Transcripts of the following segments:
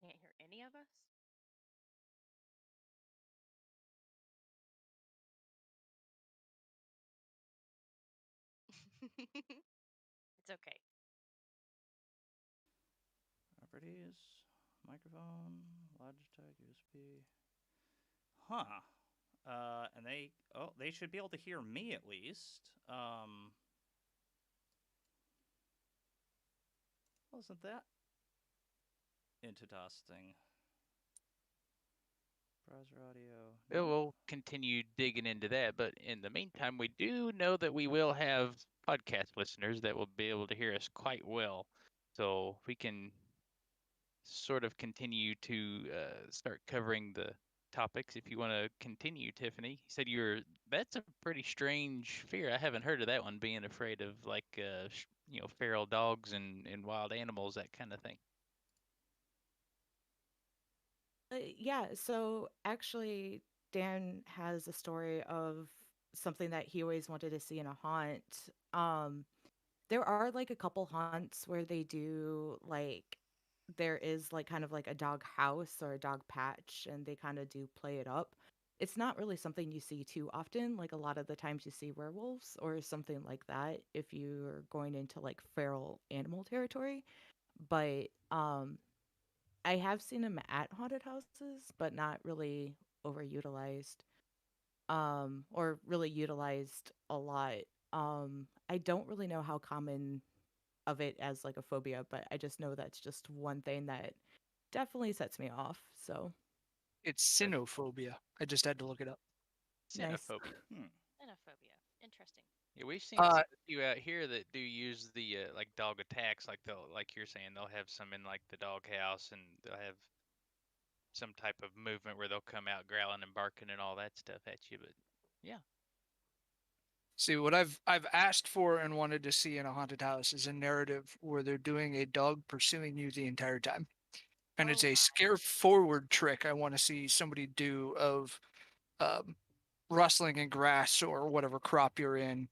Can't hear any of us? It's okay. Properties, microphone, Logitech, USB. Huh. And they should be able to hear me at least. Wasn't that interesting? Browser audio. Nope. We'll continue digging into that, but in the meantime, we do know that we will have podcast listeners that will be able to hear us quite well. So we can sort of continue to start covering the topics if you want to continue, Tiffany. You said that's a pretty strange fear. I haven't heard of that one, being afraid of like feral dogs and wild animals, that kind of thing. Yeah, so actually, Dan has a story of something that he always wanted to see in a haunt. There are like a couple haunts where they do like there is like kind of like a dog house or a dog patch, and they kind of do play it up. It's not really something you see too often. Like a lot of the times you see werewolves or something like that if you're going into like feral animal territory. But I have seen them at haunted houses, but not really overutilized, or really utilized a lot. I don't really know how common of it as like a phobia, but I just know that's just one thing that definitely sets me off. So It's cynophobia. I just had to look it up. nice. Xenophobia. Xenophobia. Interesting. Yeah, we've seen Uh, quite a few out here that do use the like dog attacks, like you're saying, they'll have some in like the dog house, and they'll have some type of movement where they'll come out growling and barking and all that stuff at you. But yeah, See, what I've asked for and wanted to see in a haunted house is a narrative where they're doing a dog pursuing you the entire time. And it's Oh a my. scare forward trick I want to see somebody do of um, rustling in grass or whatever crop you're in,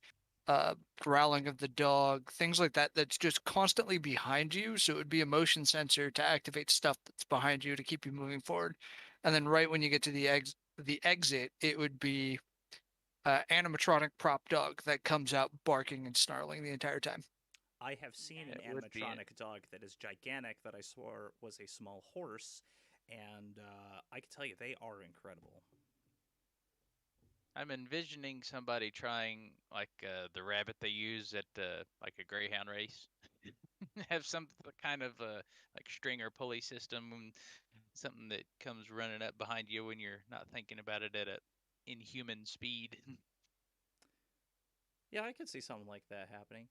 growling of the dog, things like that, that's just constantly behind you. So it would be a motion sensor to activate stuff that's behind you to keep you moving forward. And then right when you get to the exit, it would be animatronic prop dog that comes out barking and snarling the entire time. I have seen an that would be animatronic dog that is gigantic that I swore was a small horse, and I can tell you they are incredible. I'm envisioning somebody trying like the rabbit they use at like a greyhound race. Have some kind of like string or pulley system, something that comes running up behind you when you're not thinking about it at a inhuman speed. Yeah, I could see something like that happening.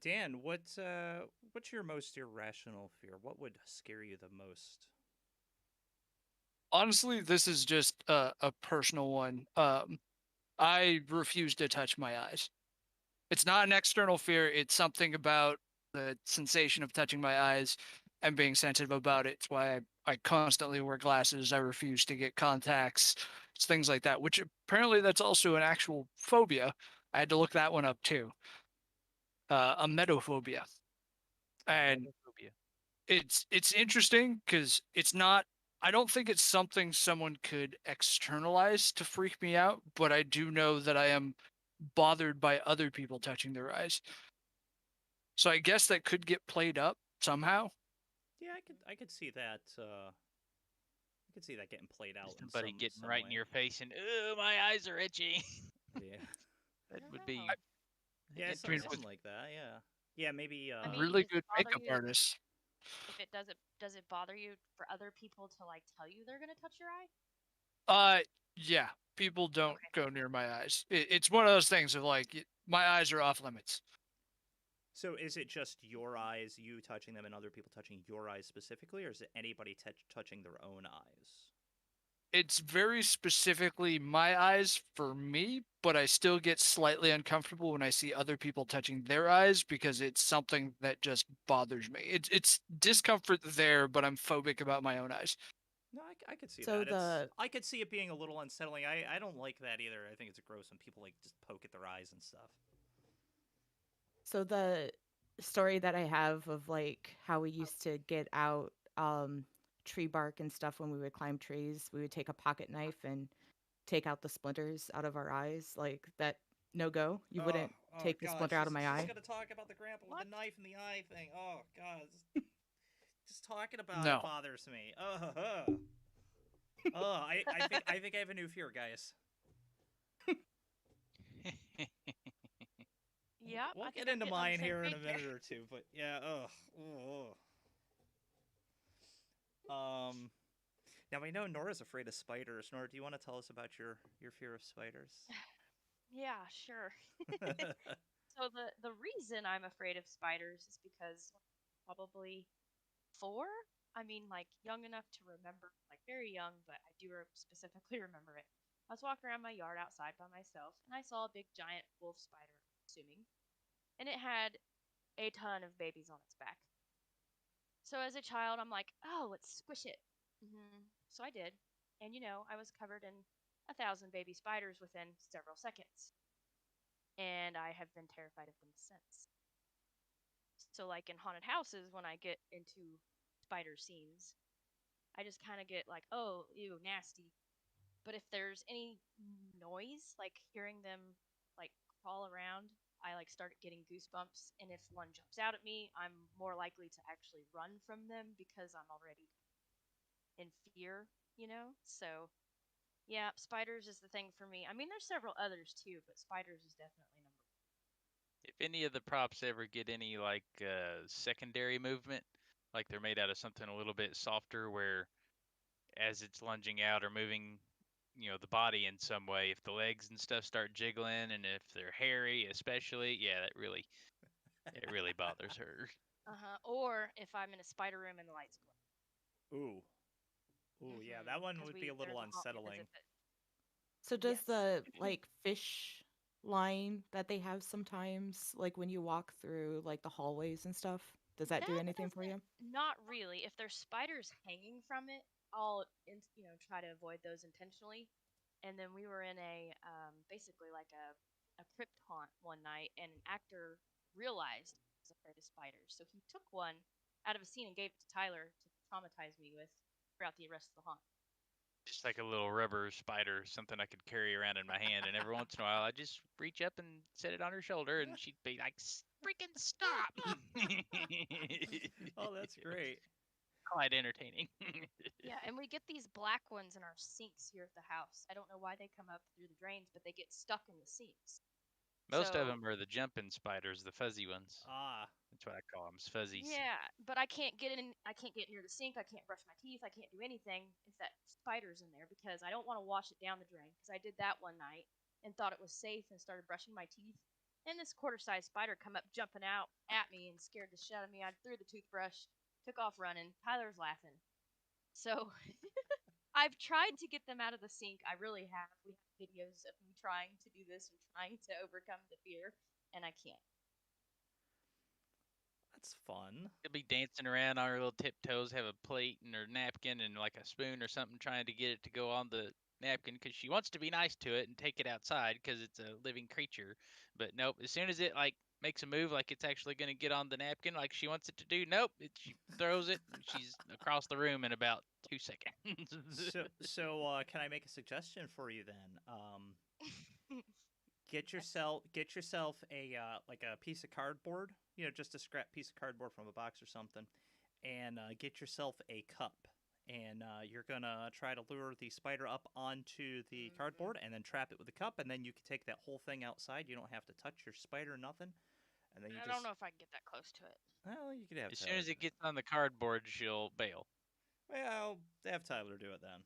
Dan, what's your most irrational fear? What would scare you the most? Honestly, this is just a personal one. I refuse to touch my eyes. It's not an external fear. It's something about the sensation of touching my eyes and being sensitive about it. It's why I constantly wear glasses. I refuse to get contacts. It's things like that, which apparently that's also an actual phobia. I had to look that one up too. A metophobia. And Phobia. it's interesting because it's not. I don't think it's something someone could externalize to freak me out, but I do know that I am bothered by other people touching their eyes. So I guess that could get played up somehow. Yeah, I could see that. I could see that getting played out in Somebody getting some right in way. your face and, oh, my eyes are itchy. Yeah, I That don't would know. be yeah, I mean, something interesting. like that. Yeah, yeah, maybe. I mean, really does it good bother makeup you artists. if it does it bother you for other people to like tell you they're gonna touch your eye? Uh, yeah, people don't Okay. go near my eyes. It's one of those things of like my eyes are off limits. So is it just your eyes, you touching them, and other people touching your eyes specifically, or is it anybody touching their own eyes? It's very specifically my eyes for me, but I still get slightly uncomfortable when I see other people touching their eyes because it's something that just bothers me. It's discomfort there, but I'm phobic about my own eyes. No, I could see So that. the I could see it being a little unsettling. I don't like that either. I think it's gross when people like just poke at their eyes and stuff. so the story that I have of like how we used to get out tree bark and stuff when we would climb trees, we would take a pocket knife and take out the splinters out of our eyes. Like that, no go. You wouldn't Oh take the God, splinter out of my she's eye. gonna talk about the grandpa with What? the knife in the eye thing. Oh God, just talking about it No. bothers me. I think I have a new fear, guys. Yep, We'll I get think I'm into getting on the mine same here in a page here. minute or two, but yeah, Um, now we know Nora's afraid of spiders. Nora, do you want to tell us about your fear of spiders? Yeah, sure. So the reason I'm afraid of spiders is because probably 4. I mean, like young enough to remember like very young, but I do specifically remember it. I was walking around my yard outside by myself, and I saw a big giant wolf spider, assuming, and it had a ton of babies on its back. So as a child, I'm like, oh, let's squish it. So I did, and I was covered in 1,000 baby spiders within several seconds, and I have been terrified of them since. So, like in haunted houses, when I get into spider scenes, I just kind of get like, oh, ew, nasty. But if there's any noise, like hearing them like crawl around, I like start getting goosebumps. And if one jumps out at me, I'm more likely to actually run from them because I'm already in fear. So, yeah, spiders is the thing for me. I mean, there's several others too, but spiders is definitely number If any of the props ever get any like secondary movement, like they're made out of something a little bit softer, where as it's lunging out or moving, the body in some way, if the legs and stuff start jiggling, and if they're hairy, especially, yeah, it really bothers her. one. Or if I'm in a spider room and the lights go. Ooh. Ooh, yeah, that one Because would be a little there's a haunt me unsettling. visit that. So does Yes. the like fish line that they have sometimes, like when you walk through like the hallways and stuff, does that do That anything for doesn't, you? not really. If there's spiders hanging from it, I'll try to avoid those intentionally. And then we were in a basically like a crypt haunt one night, and an actor realized he was afraid of spiders, so he took one out of a scene and gave it to Tyler to traumatize me with throughout the rest of the haunt. Just like a little rubber spider, something I could carry around in my hand, and every once in a while, I just reach up and set it on her shoulder, and she'd be like, "Freaking stop!" Oh, that's great. Quite entertaining. Yeah, and we get these black ones in our sinks here at the house. I don't know why they come up through the drains, but they get stuck in the sinks. Most of So them are the jumping spiders, the fuzzy ones. Ah, That's what I call them, fuzzies. yeah, but I can't get in. I can't get near the sink. I can't brush my teeth. I can't do anything if that spider's in there because I don't want to wash it down the drain. Because I did that one night and thought it was safe and started brushing my teeth. And this quarter-sized spider come up jumping out at me and scared the shit out of me. I threw the toothbrush, took off running. Tyler's laughing. So I've tried to get them out of the sink. I really have. We have videos of me trying to do this and trying to overcome the fear, and I can't. that's fun. She'll be dancing around on her little tiptoes, have a plate and her napkin and like a spoon or something, trying to get it to go on the napkin because she wants to be nice to it and take it outside because it's a living creature. But nope, as soon as it like makes a move like it's actually going to get on the napkin like she wants it to do, nope, she throws it and she's across the room in about 2 seconds. Can I make a suggestion for you then? Get yourself a like a piece of cardboard, just a scrap piece of cardboard from a box or something, and get yourself a cup. And you're gonna try to lure the spider up onto the cardboard, and then trap it with the cup, and then you can take that whole thing outside. You don't have to touch your spider, nothing. And then you I just don't know if I can get that close to it. well, you could have As soon Tyler as do it gets on the cardboard, she'll bail. Well, have Tyler do it then.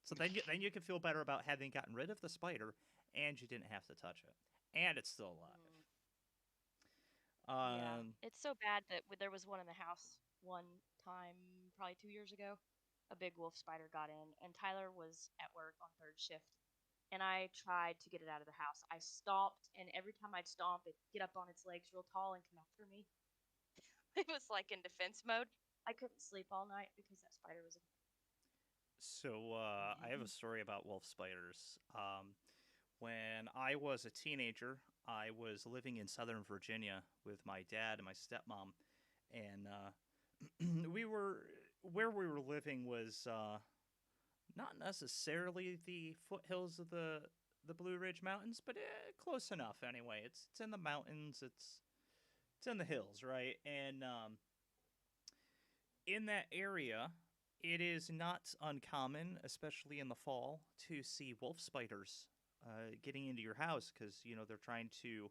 So then you can feel better about having gotten rid of the spider, and you didn't have to touch it, and it's still alive. Yeah, Um, it's so bad that there was one in the house one time, probably 2 years ago. A big wolf spider got in, and Tyler was at work on third shift. And I tried to get it out of the house. I stomped, and every time I'd stomp, it'd get up on its legs real tall and come after me. It was like in defense mode. I couldn't sleep all night because that spider was. I have a story about wolf spiders. When I was a teenager, I was living in Southern Virginia with my dad and my stepmom, and we were where we were living was not necessarily the foothills of the Blue Ridge Mountains, but close enough anyway. It's in the mountains. It's in the hills, right? And in that area, it is not uncommon, especially in the fall, to see wolf spiders getting into your house because they're trying to.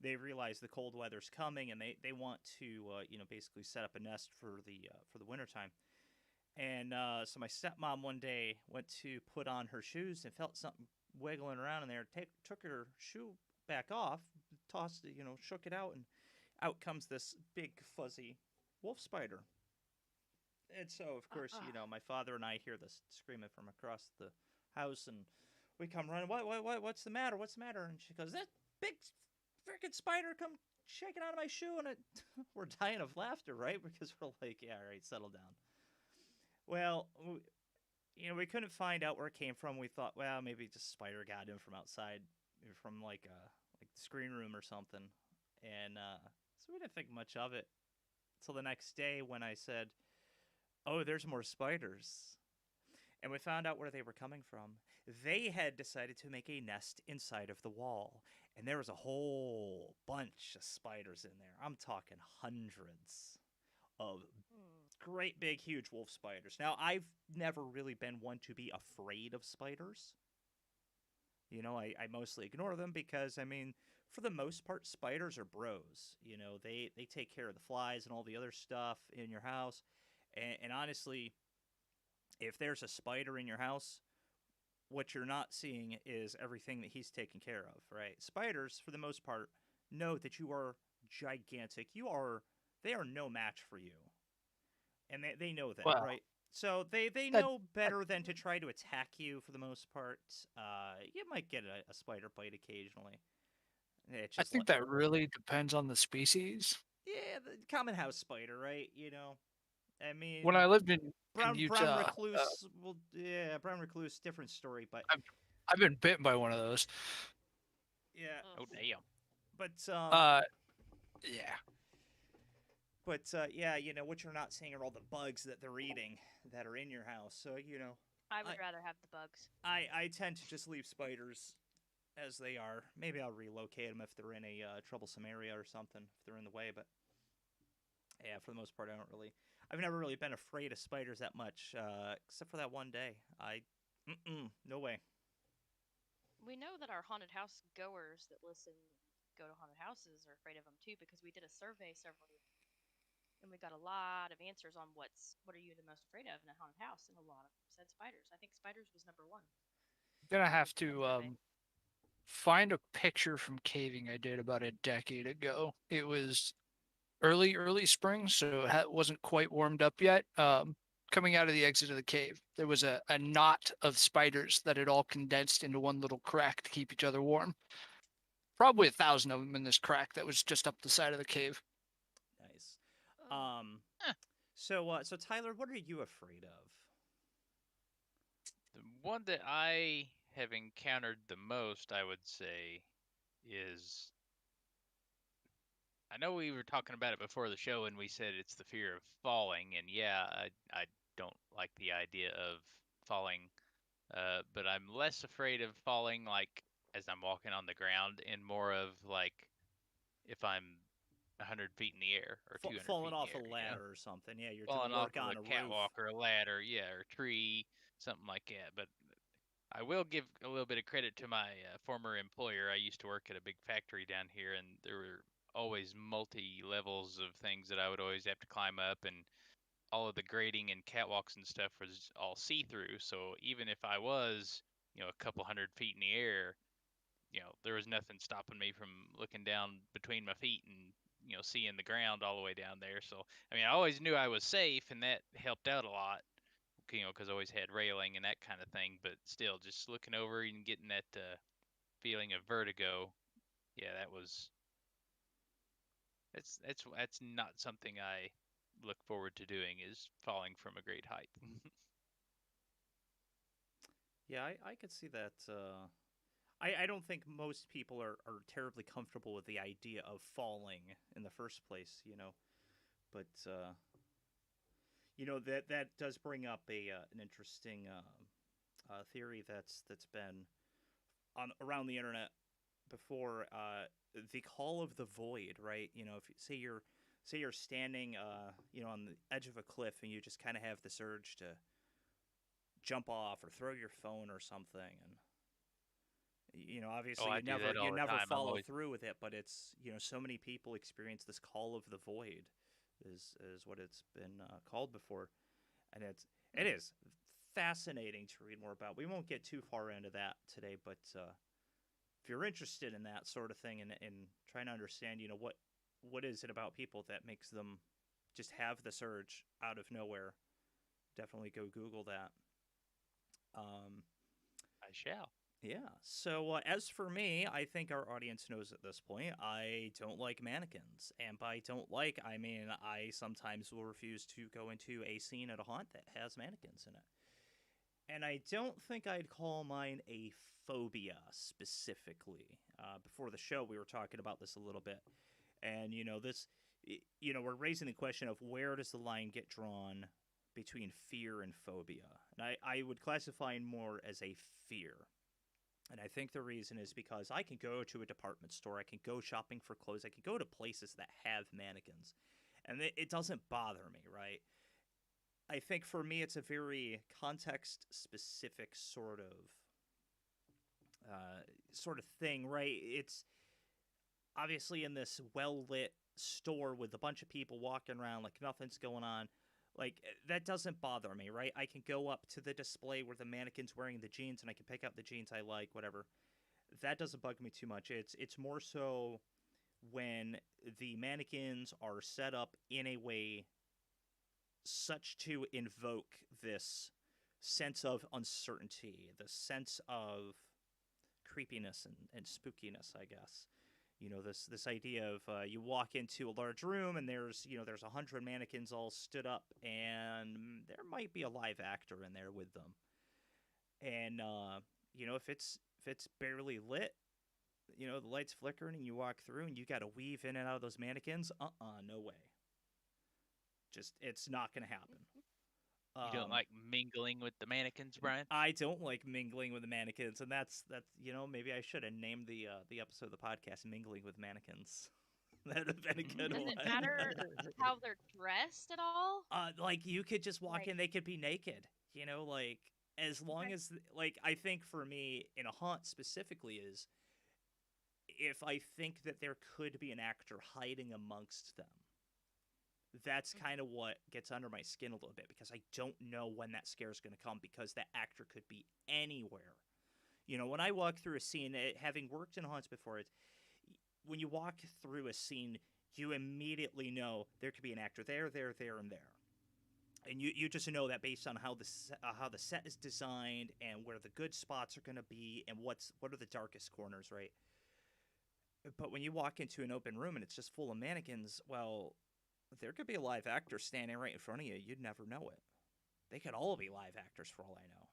They realize the cold weather's coming, and they want to basically set up a nest for the wintertime. And so my stepmom one day went to put on her shoes and felt something wiggling around in there. Took her shoe back off, tossed it, shook it out, and out comes this big fuzzy wolf spider. And so, of course, my father and I hear this screaming from across the house, and we come running. What's the matter? What's the matter? And she goes, "That big freaking spider come shaking out of my shoe," and we're dying of laughter, right? Because we're like, "Yeah, all right, settle down." Well, we couldn't find out where it came from. We thought, well, maybe just a spider got in from outside, from like the screen room or something, and so we didn't think much of it until the next day when I said, "Oh, there's more spiders." And we found out where they were coming from. They had decided to make a nest inside of the wall, and there was a whole bunch of spiders in there. I'm talking hundreds of Hmm. great big huge wolf spiders. Now, I've never really been one to be afraid of spiders. I mostly ignore them because, I mean, for the most part, spiders are bros. They take care of the flies and all the other stuff in your house. And honestly, if there's a spider in your house, what you're not seeing is everything that he's taking care of, right? Spiders, for the most part, know that you are gigantic. They are no match for you. And they know that, Well, right? So they that, know better than to try to attack you for the most part. You might get a spider bite occasionally. It's I just think that really depends on the species. yeah, the common house spider, right? I When mean, I lived in brown Utah, recluse. Well, yeah, brown recluse, different story, but I've I've been bitten by one of those. yeah, Oh Ugh. damn. but Uh, yeah. yeah, what you're not seeing are all the bugs that they're eating that are in your house. So I I would rather have the bugs. I tend to just leave spiders as they are. Maybe I'll relocate them if they're in a troublesome area or something, if they're in the way. But yeah, for the most part, I've never really been afraid of spiders that much, except for that one day. No way. We know that our haunted house goers that listen go to haunted houses are afraid of them too because we did a survey several years ago, and we got a lot of answers on what are you the most afraid of in a haunted house, and a lot of them said spiders. I think spiders was number one Gonna on have that to survey. find a picture from caving I did about a decade ago. It was early spring, so it wasn't quite warmed up yet. Coming out of the exit of the cave, there was a knot of spiders that had all condensed into one little crack to keep each other warm. Probably 1,000 of them in this crack that was just up the side of the cave. Nice. Oh, Um. Huh. So Tyler, what are you afraid of? The one that I have encountered the most, I would say, is I know we were talking about it before the show, and we said it's the fear of falling. And yeah, I don't like the idea of falling, but I'm less afraid of falling like as I'm walking on the ground, and more of like if I'm 100 feet in the air or 200 Falling feet in the off a air, ladder or something. Yeah, you're doing falling off work of on a a roof. catwalk or a ladder, yeah, or a tree, something like that. But I will give a little bit of credit to my former employer. I used to work at a big factory down here, and there were always multi levels of things that I would always have to climb up, and all of the grading and catwalks and stuff was all see through. So even if I was, a couple 100 feet in the air, there was nothing stopping me from looking down between my feet and seeing the ground all the way down there. So I mean, I always knew I was safe, and that helped out a lot. Because I always had railing and that kind of thing. But still, just looking over and getting that feeling of vertigo, yeah, that's not something I look forward to doing, is falling from a great height. Yeah, I could see that. I don't think most people are terribly comfortable with the idea of falling in the first place, But that does bring up an interesting theory that's been on around the internet before. The call of the void, right? If say you're standing, on the edge of a cliff, and you just kind of have this urge to jump off or throw your phone or something, and Oh, obviously I you do never that you all the never time. I'm follow always through with it, but it's so many people experience this call of the void, is what it's been called before, and it hmm, is fascinating to read more about. We won't get too far into that today, but if you're interested in that sort of thing, and trying to understand, what is it about people that makes them just have this urge out of nowhere, definitely go Google that. Um, I shall. yeah. So as for me, I think our audience knows at this point I don't like mannequins, and by don't like, I mean I sometimes will refuse to go into a scene at a haunt that has mannequins in it. And I don't think I'd call mine a phobia specifically. Before the show, we were talking about this a little bit, and we're raising the question of where does the line get drawn between fear and phobia, and I would classify it more as a fear. And I think the reason is because I can go to a department store, I can go shopping for clothes, I can go to places that have mannequins, and it doesn't bother me, right? I think for me, it's a very context specific sort of thing, right? It's obviously in this well lit store with a bunch of people walking around like nothing's going on. Like that doesn't bother me, right? I can go up to the display where the mannequin's wearing the jeans and I can pick out the jeans I like, whatever. That doesn't bug me too much. It's more so when the mannequins are set up in a way such to invoke this sense of uncertainty, the sense of creepiness and spookiness, I guess. This idea of you walk into a large room and there's 100 mannequins all stood up and there might be a live actor in there with them. And if it's barely lit, the lights flickering and you walk through and you got to weave in and out of those mannequins, no way. Just it's not going to happen. You don't like mingling with the mannequins, Brian? I don't like mingling with the mannequins, and that's maybe I should have named the episode of the podcast "Mingling with Mannequins." That would have been a good Does one. it matter how they're dressed at all? Like you could just walk Like- in, they could be naked. Like as long Okay. as like I think for me in a haunt specifically is if I think that there could be an actor hiding amongst them. That's kind of what gets under my skin a little bit because I don't know when that scare is going to come because that actor could be anywhere. When I walk through a scene, having worked in haunts before, when you walk through a scene, you immediately know there could be an actor there, and there. And you just know that based on how the set is designed and where the good spots are going to be and what are the darkest corners, right? But when you walk into an open room and it's just full of mannequins, well, there could be a live actor standing right in front of you. You'd never know it. They could all be live actors for all I know.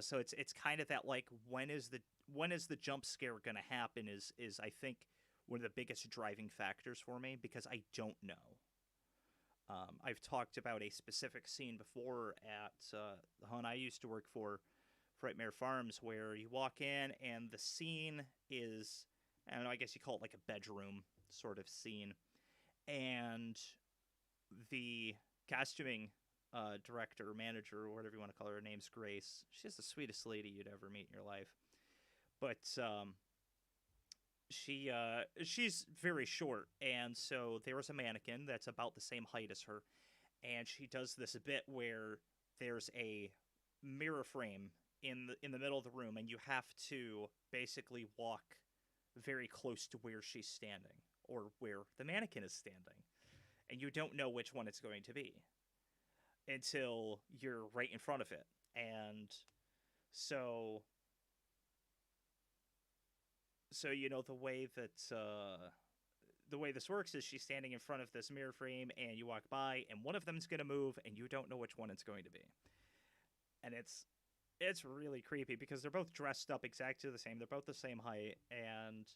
So it's kind of that like when is the jump scare going to happen is I think one of the biggest driving factors for me because I don't know. I've talked about a specific scene before at the haunt I used to work for Frightmare Farms where you walk in and the scene is, I don't know, I guess you call it like a bedroom sort of scene. And the costuming director or manager or whatever you want to call her name's Grace. She's the sweetest lady you'd ever meet in your life. But she's very short, and so there was a mannequin that's about the same height as her, and she does this bit where there's a mirror frame in the middle of the room, and you have to basically walk very close to where she's standing or where the mannequin is standing, and you don't know which one it's going to be until you're right in front of it, and so the way this works is she's standing in front of this mirror frame and you walk by and one of them's going to move and you don't know which one it's going to be. And it's really creepy because they're both dressed up exactly the same. They're both the same height and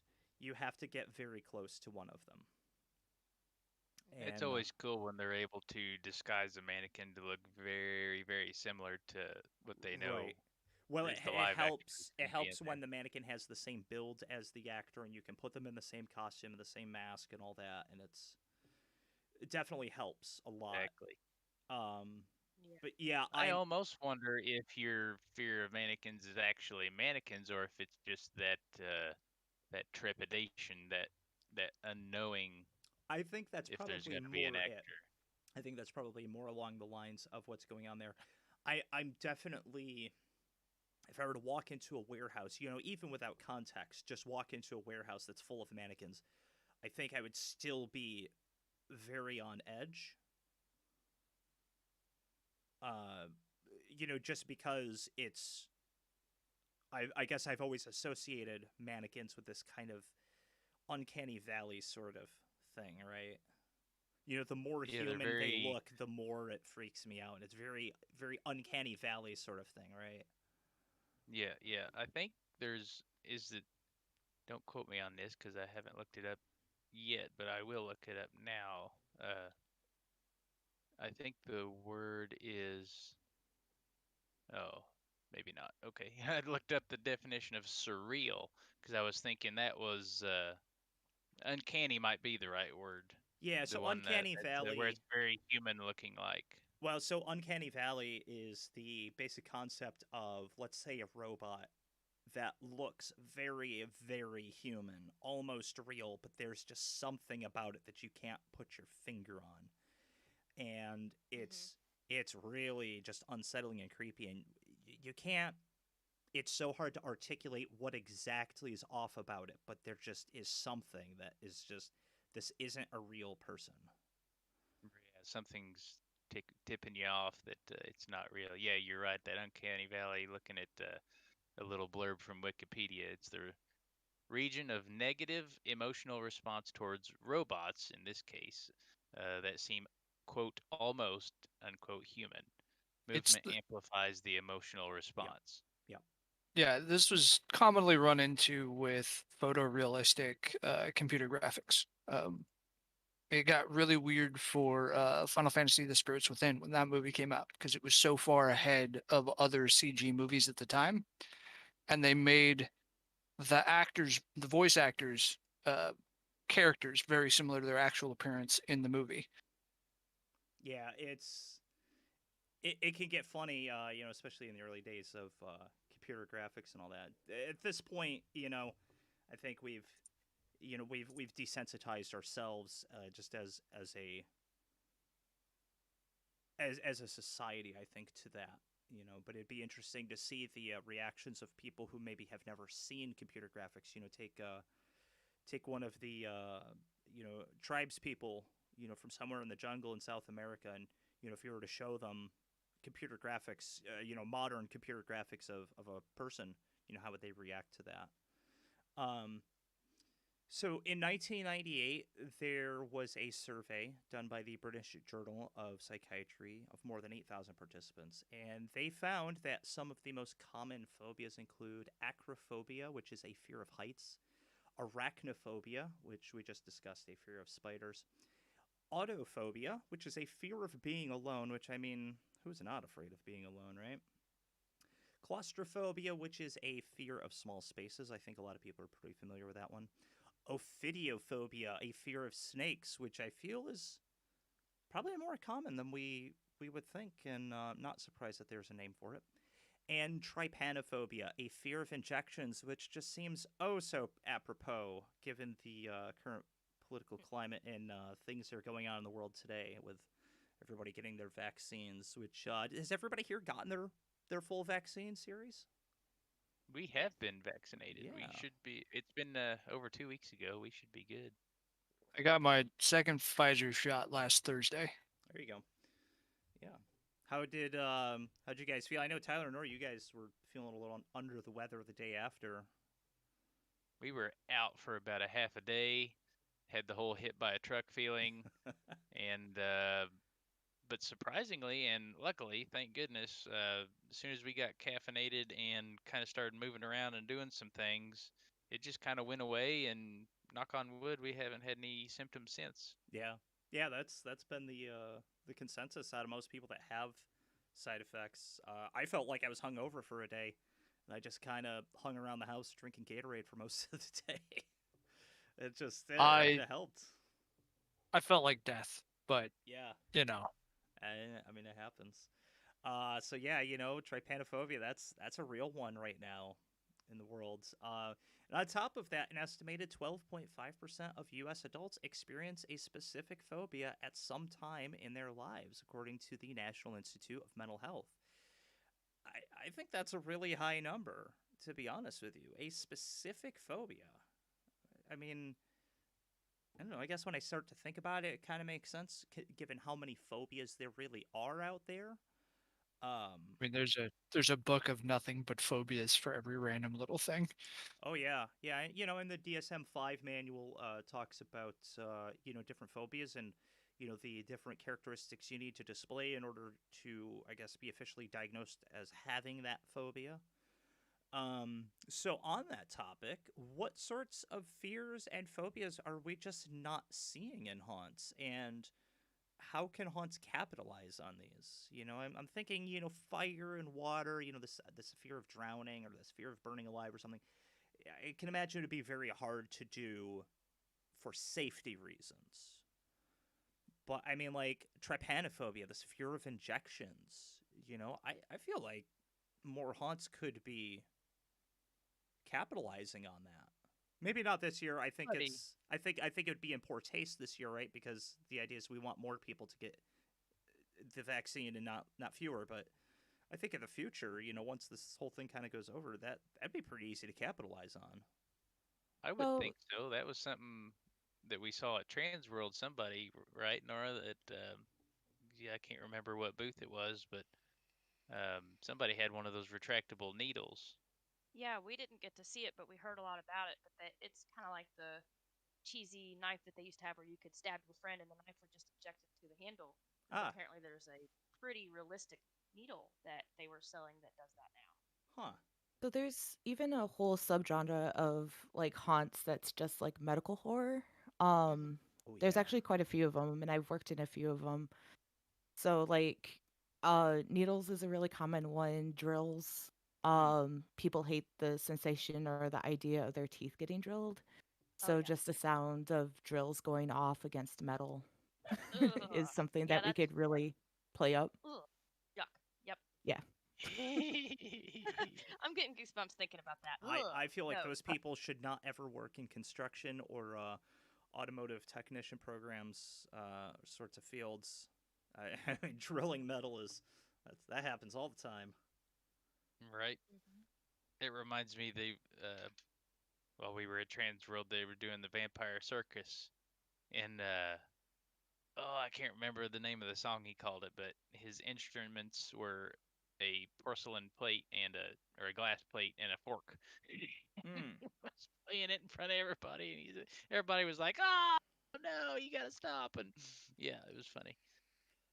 you have to get very close to one of them. It's And, always cool when they're able to disguise a mannequin to look very, very similar to what they know. Right. Well, is it the live helps. actors It gonna be helps in when there. the mannequin has the same build as the actor, and you can put them in the same costume and the same mask and all that, and it definitely helps a lot. Exactly. Yeah. But yeah, I almost wonder if your fear of mannequins is actually mannequins, or if it's just that that trepidation, that unknowing I think that's if there's probably going to be an more it. actor. I think that's probably more along the lines of what's going on there. I'm definitely, if I were to walk into a warehouse, even without context, just walk into a warehouse that's full of mannequins, I think I would still be very on edge. Uh, just because I guess I've always associated mannequins with this kind of uncanny valley sort of thing, right? The more Yeah, they're human they very. look, the more it freaks me out. It's very, very uncanny valley sort of thing, right? Yeah, yeah. I think there's is it. Don't quote me on this because I haven't looked it up yet, but I will look it up now. I think the word is. Oh, maybe not. Okay, I looked up the definition of surreal because I was thinking that was uncanny might be the right word. Yeah, The so one uncanny where it's valley. very human looking like. Well, so uncanny valley is the basic concept of, let's say, a robot that looks very, very human, almost real, but there's just something about it that you can't put your finger on, and Mhm. it's really just unsettling and creepy, and you can't. It's so hard to articulate what exactly is off about it, but there just is something that is just, this isn't a real person. Yeah, something's tipping you off that it's not real. Yeah, you're right. That uncanny valley. Looking at a little blurb from Wikipedia, it's the region of negative emotional response towards robots, in this case, that seem, quote, almost, unquote, human. It's Movement amplifies the emotional Yep. response. Yep. Yeah, this was commonly run into with photorealistic computer graphics. It got really weird for Final Fantasy: The Spirits Within when that movie came out because it was so far ahead of other CG movies at the time, and they made the voice actors, uh, characters very similar to their actual appearance in the movie. Yeah, it can get funny, especially in the early days of computer graphics and all that. At this point, I think we've desensitized ourselves, just as a society, I think, to that. But it'd be interesting to see the reactions of people who maybe have never seen computer graphics. Take one of the tribes people, from somewhere in the jungle in South America, and if you were to show them computer graphics, modern computer graphics of a person, how would they react to that? So in 1998, there was a survey done by the British Journal of Psychiatry of more than 8,000 participants, and they found that some of the most common phobias include acrophobia, which is a fear of heights, arachnophobia, which we just discussed, a fear of spiders, autophobia, which is a fear of being alone, which, I mean, who's not afraid of being alone, right? Claustrophobia, which is a fear of small spaces. I think a lot of people are pretty familiar with that one. Ophidiophobia, a fear of snakes, which I feel is probably more common than we would think, and not surprised that there's a name for it. And trypanophobia, a fear of injections, which just seems oh so apropos given the current political climate and things that are going on in the world today with everybody getting their vaccines. Which has everybody here gotten their full vaccine series? We Yes. have been vaccinated. We Yeah, should be. It's been over 2 weeks ago. We should be good. I got my second Pfizer shot last Thursday. there you go. Yeah. How'd you guys feel? I know Tyler and Nora, you guys were feeling a little under the weather the day after. We were out for about a half a day, had the whole hit by a truck feeling, and but surprisingly and luckily, thank goodness, as soon as we got caffeinated and kind of started moving around and doing some things, it just kind of went away. And knock on wood, we haven't had any symptoms since. Yeah, yeah, that's been the consensus out of most people that have side effects. I felt like I was hungover for a day, and I just kind of hung around the house drinking Gatorade for most of the day. I It helped. I felt like death, but Yeah, you know, I mean it happens. So yeah, trypanophobia, that's a real one right now in the world. And on top of that, an estimated 12.5% of U.S. adults experience a specific phobia at some time in their lives, according to the National Institute of Mental Health. I think that's a really high number, to be honest with you. A specific phobia. I mean, I don't know. I guess when I start to think about it, it kind of makes sense, given how many phobias there really are out there. Um, I mean, there's a book of nothing but phobias for every random little thing. oh yeah, yeah. And the DSM-5 manual talks about different phobias and the different characteristics you need to display in order to, I guess, be officially diagnosed as having that phobia. So on that topic, what sorts of fears and phobias are we just not seeing in haunts, and how can haunts capitalize on these? I'm thinking, fire and water, this fear of drowning or this fear of burning alive or something. I can imagine it'd be very hard to do for safety reasons. But I mean, like trypanophobia, this fear of injections. I feel like more haunts could be capitalizing on that. Maybe not this year. I think Buddy. it's. I think it would be in poor taste this year, right? Because the idea is we want more people to get the vaccine and not fewer. But I think in the future, once this whole thing kind of goes over, that'd be pretty easy to capitalize on. I would So think so. That was something that we saw at Transworld. Somebody, right, Nora? That yeah, I can't remember what booth it was, but somebody had one of those retractable needles. Yeah, we didn't get to see it, but we heard a lot about it. But it's kind of like the cheesy knife that they used to have, where you could stab your friend and the knife would just eject it to the handle. But Ah, apparently, there's a pretty realistic needle that they were selling that does that now. huh. so there's even a whole subgenre of like haunts that's just like medical horror. Hmm. Oh There's yeah. actually quite a few of them, and I've worked in a few of them. So like needles is a really common one, drills. Hmm. People hate the sensation or the idea of their teeth getting drilled. Oh So yeah. just the sound of drills going off against metal is Ugh. something Yeah, that we that's could really play up. ugh. Yuck. Yep. Yeah. I'm getting goosebumps thinking about that. I Ugh. I feel like No. those people should not ever work in construction or automotive technician programs, sorts of fields. Drilling metal that happens all the time. Right. Mhm. It reminds me they while we were at Transworld, they were doing the Vampire Circus, and oh, I can't remember the name of the song he called it, but his instruments were a porcelain plate and a glass plate and a fork. Hmm. He was playing it in front of everybody, and everybody was like, "Oh no, you gotta stop!" And yeah, it was funny.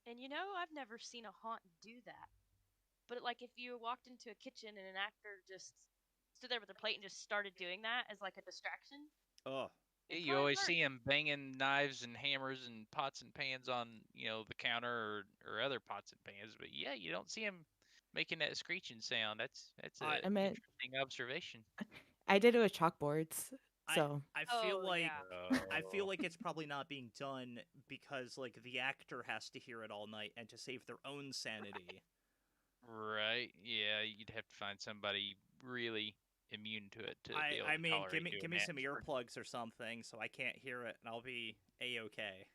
And I've never seen a haunt do that. But like, if you walked into a kitchen and an actor just stood there with a plate and just started doing that as like a distraction, Oh, Yeah, it'd you probably always hurt. see him banging knives and hammers and pots and pans on, the counter or other pots and pans. But yeah, you don't see him making that screeching sound. That's I a I meant interesting observation. I did it with chalkboards. I So I feel Oh like yeah. I feel Oh, like it's probably not being done because like the actor has to hear it all night and to save their own sanity. right. Yeah, you'd have to find somebody really immune to it to be able I to mean, give tolerate me doing give me that. some earplugs or something so I can't hear it and I'll be a-okay.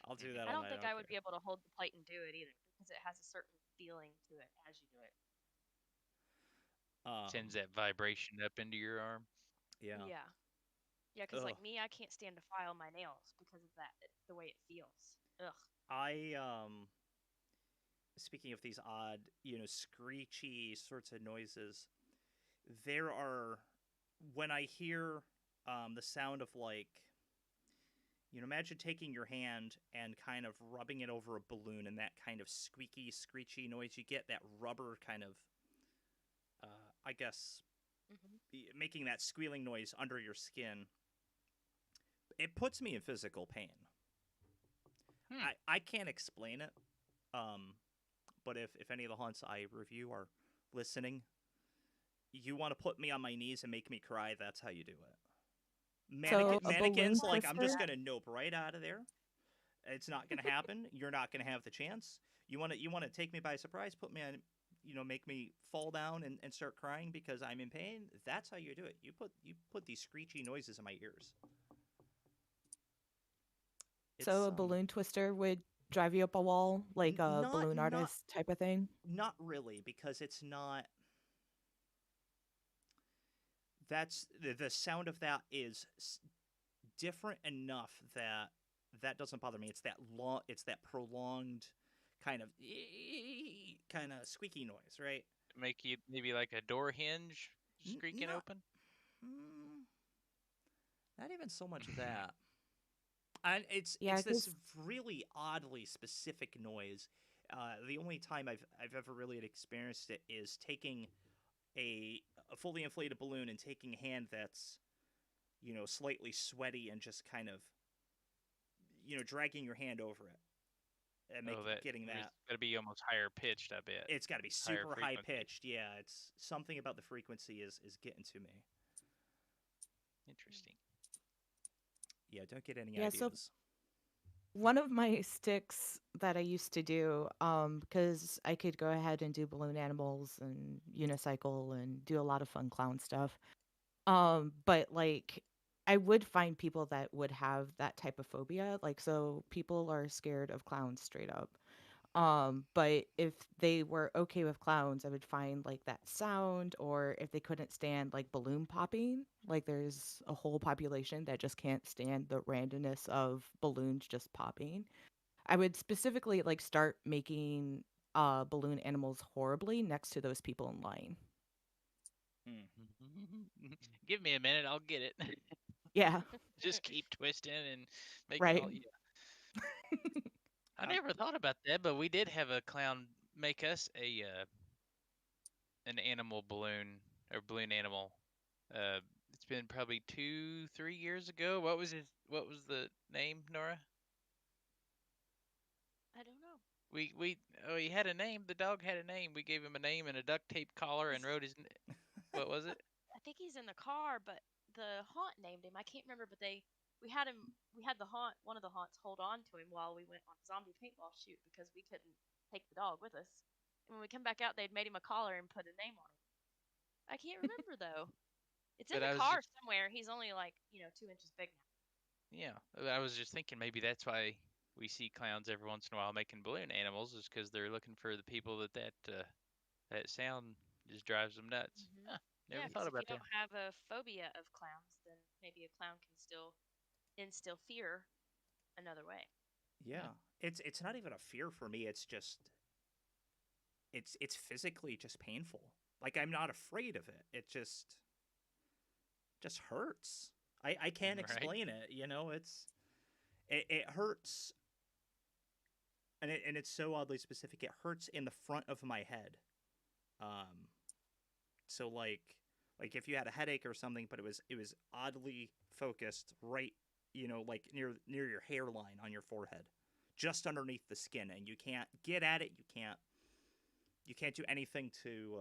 I'll do that I all don't night. I think don't I would care. be able to hold the plate and do it either, because it has a certain feeling to it as you do it. Sends Um, that vibration up into your arm. yeah. Yeah. Yeah, because Ugh. like me, I can't stand to file my nails because of that, the way it feels. Ugh. I speaking of these odd, screechy sorts of noises, there are when I hear the sound of like imagine taking your hand and kind of rubbing it over a balloon and that kind of squeaky, screechy noise you get, that rubber kind of, I guess, Hmm. making that squealing noise under your skin. It puts me in physical pain. Hmm. I can't explain it, um, but if any of the haunts I review are listening, you want to put me on my knees and make me cry, that's how you do it. so a balloon Mannequins, Well, I like, can I'm do just twister. that. gonna nope right out of there. It's not gonna happen. You're not gonna have the chance. You wanna take me by surprise, put me on, make me fall down and start crying because I'm in pain. That's how you do it. You put these screechy noises in my ears. So It's a balloon twister would drive you up a wall, like a not balloon not artist type of thing. not really because it's not. That's the sound of that is different enough that that doesn't bother me. It's that long. It's that prolonged kind of squeaky noise, right? Make you maybe like a door hinge squeaking Not, open. mm, not even so much that. And Yeah, it's this because really oddly specific noise. The only time I've ever really experienced it is taking a, a fully inflated balloon and taking a hand that's slightly sweaty and just kind of dragging your hand over it and Oh, that getting it's that. got to be almost higher pitched, I bet. It's got to be Higher super high frequency. pitched. Yeah, it's something about the frequency is getting to me. Interesting. Yeah, don't get any yeah, so ideas. one of my sticks that I used to do, because I could go ahead and do balloon animals and unicycle and do a lot of fun clown stuff. But like I would find people that would have that type of phobia. Like so people are scared of clowns straight up. But if they were okay with clowns, I would find like that sound, or if they couldn't stand like balloon popping, like there's a whole population that just can't stand the randomness of balloons just popping. I would specifically like start making balloon animals horribly next to those people in line. Hmm. Give me a minute, I'll get it. Yeah, Just keep twisting and making right. all. Yeah. I Um, never thought about that, but we did have a clown make us a an animal balloon or balloon animal. Uh, it's been probably 2, 3 years ago. What was the name, Nora? I don't know. We oh, he had a name. The dog had a name. We gave him a name and a duct tape collar and He's, wrote his. What was it? I think he's in the car, but the haunt named him. I can't remember, but we had him. We had the haunt, one of the haunts, hold on to him while we went on a zombie paintball shoot because we couldn't take the dog with us. And when we come back out, they'd made him a collar and put a name on it. I can't remember though. It's in But the I was car just somewhere. He's only like 2 inches big now. yeah. I was just thinking maybe that's why we see clowns every once in a while making balloon animals is because they're looking for the people that sound just drives them nuts. Huh, Yeah, never because thought if you about that. don't have a phobia of clowns, then maybe a clown can still instill fear another way. Yeah. yeah, it's not even a fear for me. It's just it's physically just painful. Like I'm not afraid of it. It just hurts. I can't Right. explain it. It hurts, and it's so oddly specific. It hurts in the front of my head. Um, so like if you had a headache or something, but it was oddly focused right, like near your hairline on your forehead, just underneath the skin, and you can't get at it. You can't do anything to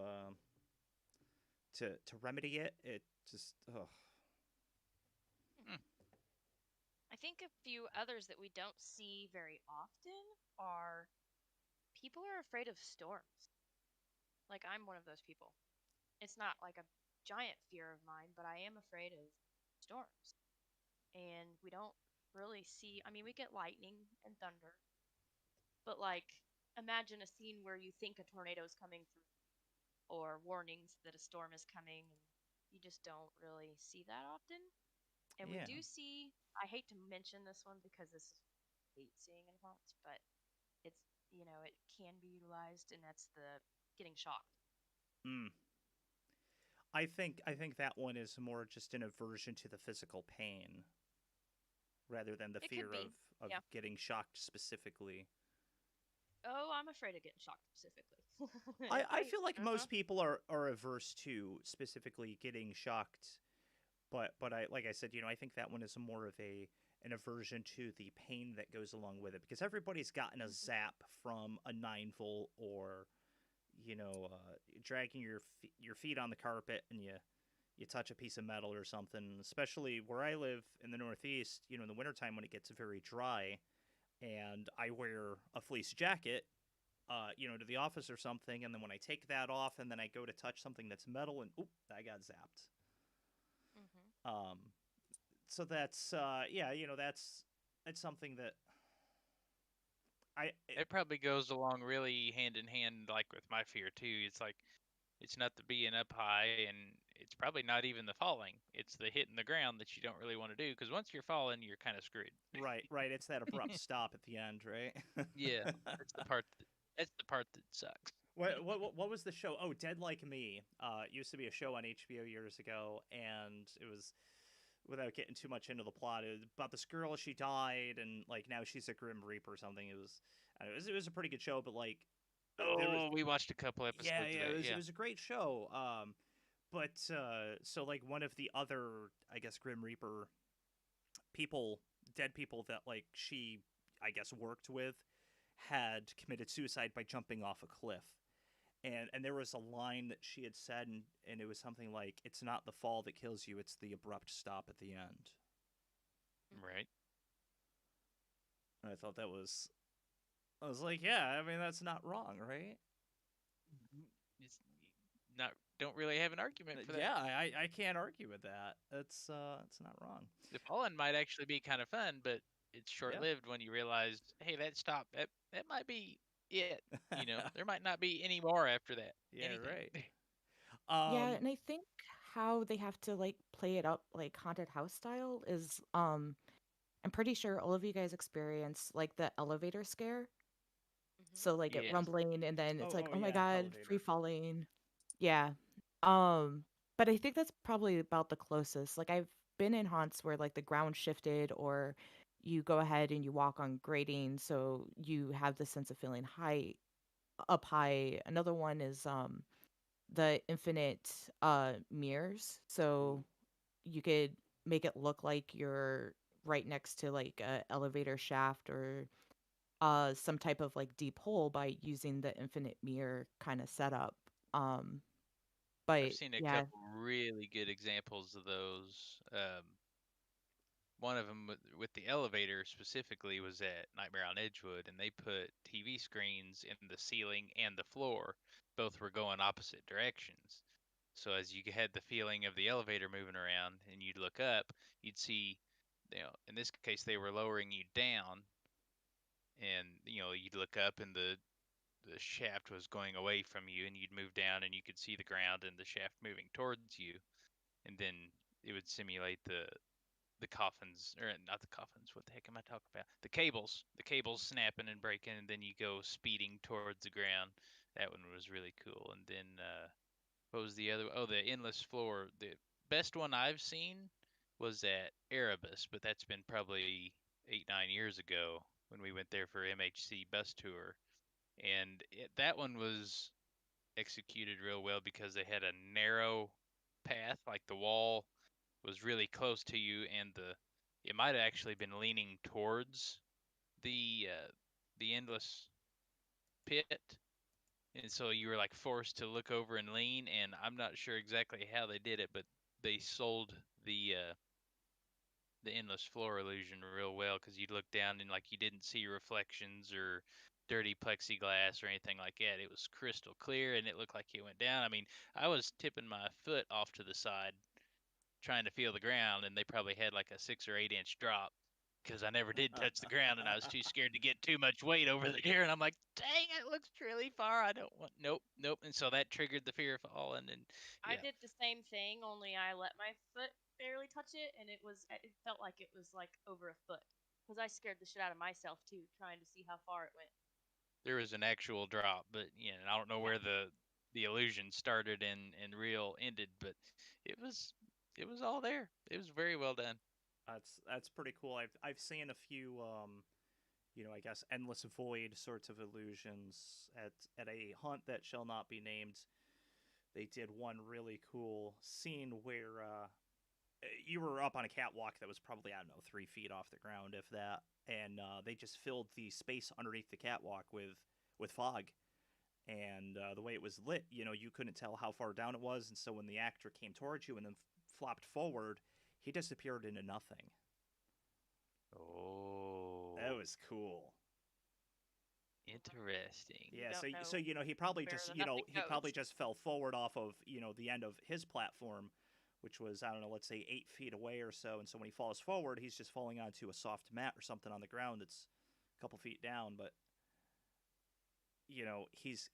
remedy it. It just ugh. Hmm. I think a few others that we don't see very often are people are afraid of storms. Like I'm one of those people. It's not like a giant fear of mine, but I am afraid of storms. And we don't really see, I mean, we get lightning and thunder, but like imagine a scene where you think a tornado is coming through or warnings that a storm is coming and you just don't really see that often. And we Yeah. do see, I hate to mention this one because this is I hate seeing in haunts, but it's it can be utilized, and that's the getting shocked. Mm. I think that one is more just an aversion to the physical pain rather than the It could fear be, of yeah. getting shocked specifically. Oh, I'm afraid of getting shocked specifically. I, if I I, feel like uh huh. most people are averse to specifically getting shocked, but I like I said, I think that one is more of an aversion to the pain that goes along with it because everybody's gotten a Hmm. zap from a 9 volt or dragging your feet on the carpet and you touch a piece of metal or something. Especially where I live in the Northeast, in the wintertime when it gets very dry, and I wear a fleece jacket, to the office or something, and then when I take that off and then I go to touch something that's metal and oop, I got zapped. Hmm. Um, so that's yeah, that's something that I It probably goes along really hand in hand, like with my fear too. It's like it's not the being up high it's probably not even the falling. It's the hitting the ground that you don't really want to do, because once you're falling, you're kind of screwed. Right, right. It's that abrupt stop at the end, right? Yeah, that's the part that sucks. What was the show? Oh, Dead Like Me. It used to be a show on HBO years ago, and it was, without getting too much into the plot, it was about this girl. She died, and like now she's a Grim Reaper or something. It was a pretty good show, but like there was, Oh, we watched a couple yeah, episodes of yeah, that. it was Yeah. it was a great show. But so like one of the other, I guess, Grim Reaper people, dead people that like she, I guess, worked with, had committed suicide by jumping off a cliff. And there was a line that she had said, and it was something like, "It's not the fall that kills you; it's the abrupt stop at the end." Right. And I thought that was, I was like, yeah, I mean that's not wrong, right? It's not. Don't really have an argument for that. Yeah, I can't argue with that. It's not wrong. The falling might actually be kind of fun, but it's Yeah. short-lived when you realize, hey, that stop, that might be it. There might not be any more after that. Yeah, Anything. right. Yeah, Um, and I think how they have to like play it up like haunted house style is I'm pretty sure all of you guys experience like the elevator scare. Mm-hmm. So like it Yes. rumbling and then it's like, oh oh my yeah, God, free elevator. falling. Yeah. Um, but I think that's probably about the closest. Like I've been in haunts where like the ground shifted or you go ahead and you walk on grading so you have the sense of feeling high up high. Another one is the infinite mirrors. Ooh. So you could make it look like you're right next to like a elevator shaft or some type of like deep hole by using the infinite mirror kind of setup. Um I've but seen a yeah, couple really good examples of those. One of them with the elevator specifically was at Nightmare on Edgewood, and they put TV screens in the ceiling and the floor. Both were going opposite directions. So as you had the feeling of the elevator moving around and you'd look up, you'd see, in this case, they were lowering you down, and you'd look up and the shaft was going away from you, and you'd move down and you could see the ground and the shaft moving towards you, and then it would simulate the coffins, or not the coffins, what the heck am I talking about, the cables snapping and breaking, and then you go speeding towards the ground. That one was really cool. And then what was the other? Oh, the endless floor. The best one I've seen was at Erebus, but that's been probably 8 9 years ago when we went there for MHC bus tour, and that one was executed real well because they had a narrow path, like the wall was really close to you, and it might have actually been leaning towards the endless pit, and so you were like forced to look over and lean. And I'm not sure exactly how they did it, but they sold the endless floor illusion real well, because you'd look down and like you didn't see reflections or dirty plexiglass or anything like that. It was crystal clear, and it looked like it went down. I mean, I was tipping my foot off to the side trying to feel the ground, and they probably had like a 6 or 8 inch drop, because I never did touch the ground, and I was too scared to get too much weight over there. And I'm like, dang, it looks really far. I don't want, nope, nope. And so that triggered the fear of falling. And I yeah, did the same thing, only I let my foot barely touch it, and it felt like it was like over a foot because I scared the shit out of myself too, trying to see how far it went. there was an actual drop, but I don't know Yeah, where the illusion started and real ended, but it was it was all there. It was very well done. That's pretty cool. I've seen a few, I guess endless void sorts of illusions at a hunt that shall not be named. They did one really cool scene where you were up on a catwalk that was probably, I don't know, 3 feet off the ground, if that, and they just filled the space underneath the catwalk with fog. And the way it was lit, you couldn't tell how far down it was, and so when the actor came towards you and then flopped forward, he disappeared into nothing. That Oh, was cool. interesting. you Yeah, so don't so know he probably where just the nothing he probably goes. just fell forward off of the end of his platform, which was, I don't know, let's say 8 feet away or so. And so when he falls forward, he's just falling onto a soft mat or something on the ground that's a couple feet down. But he's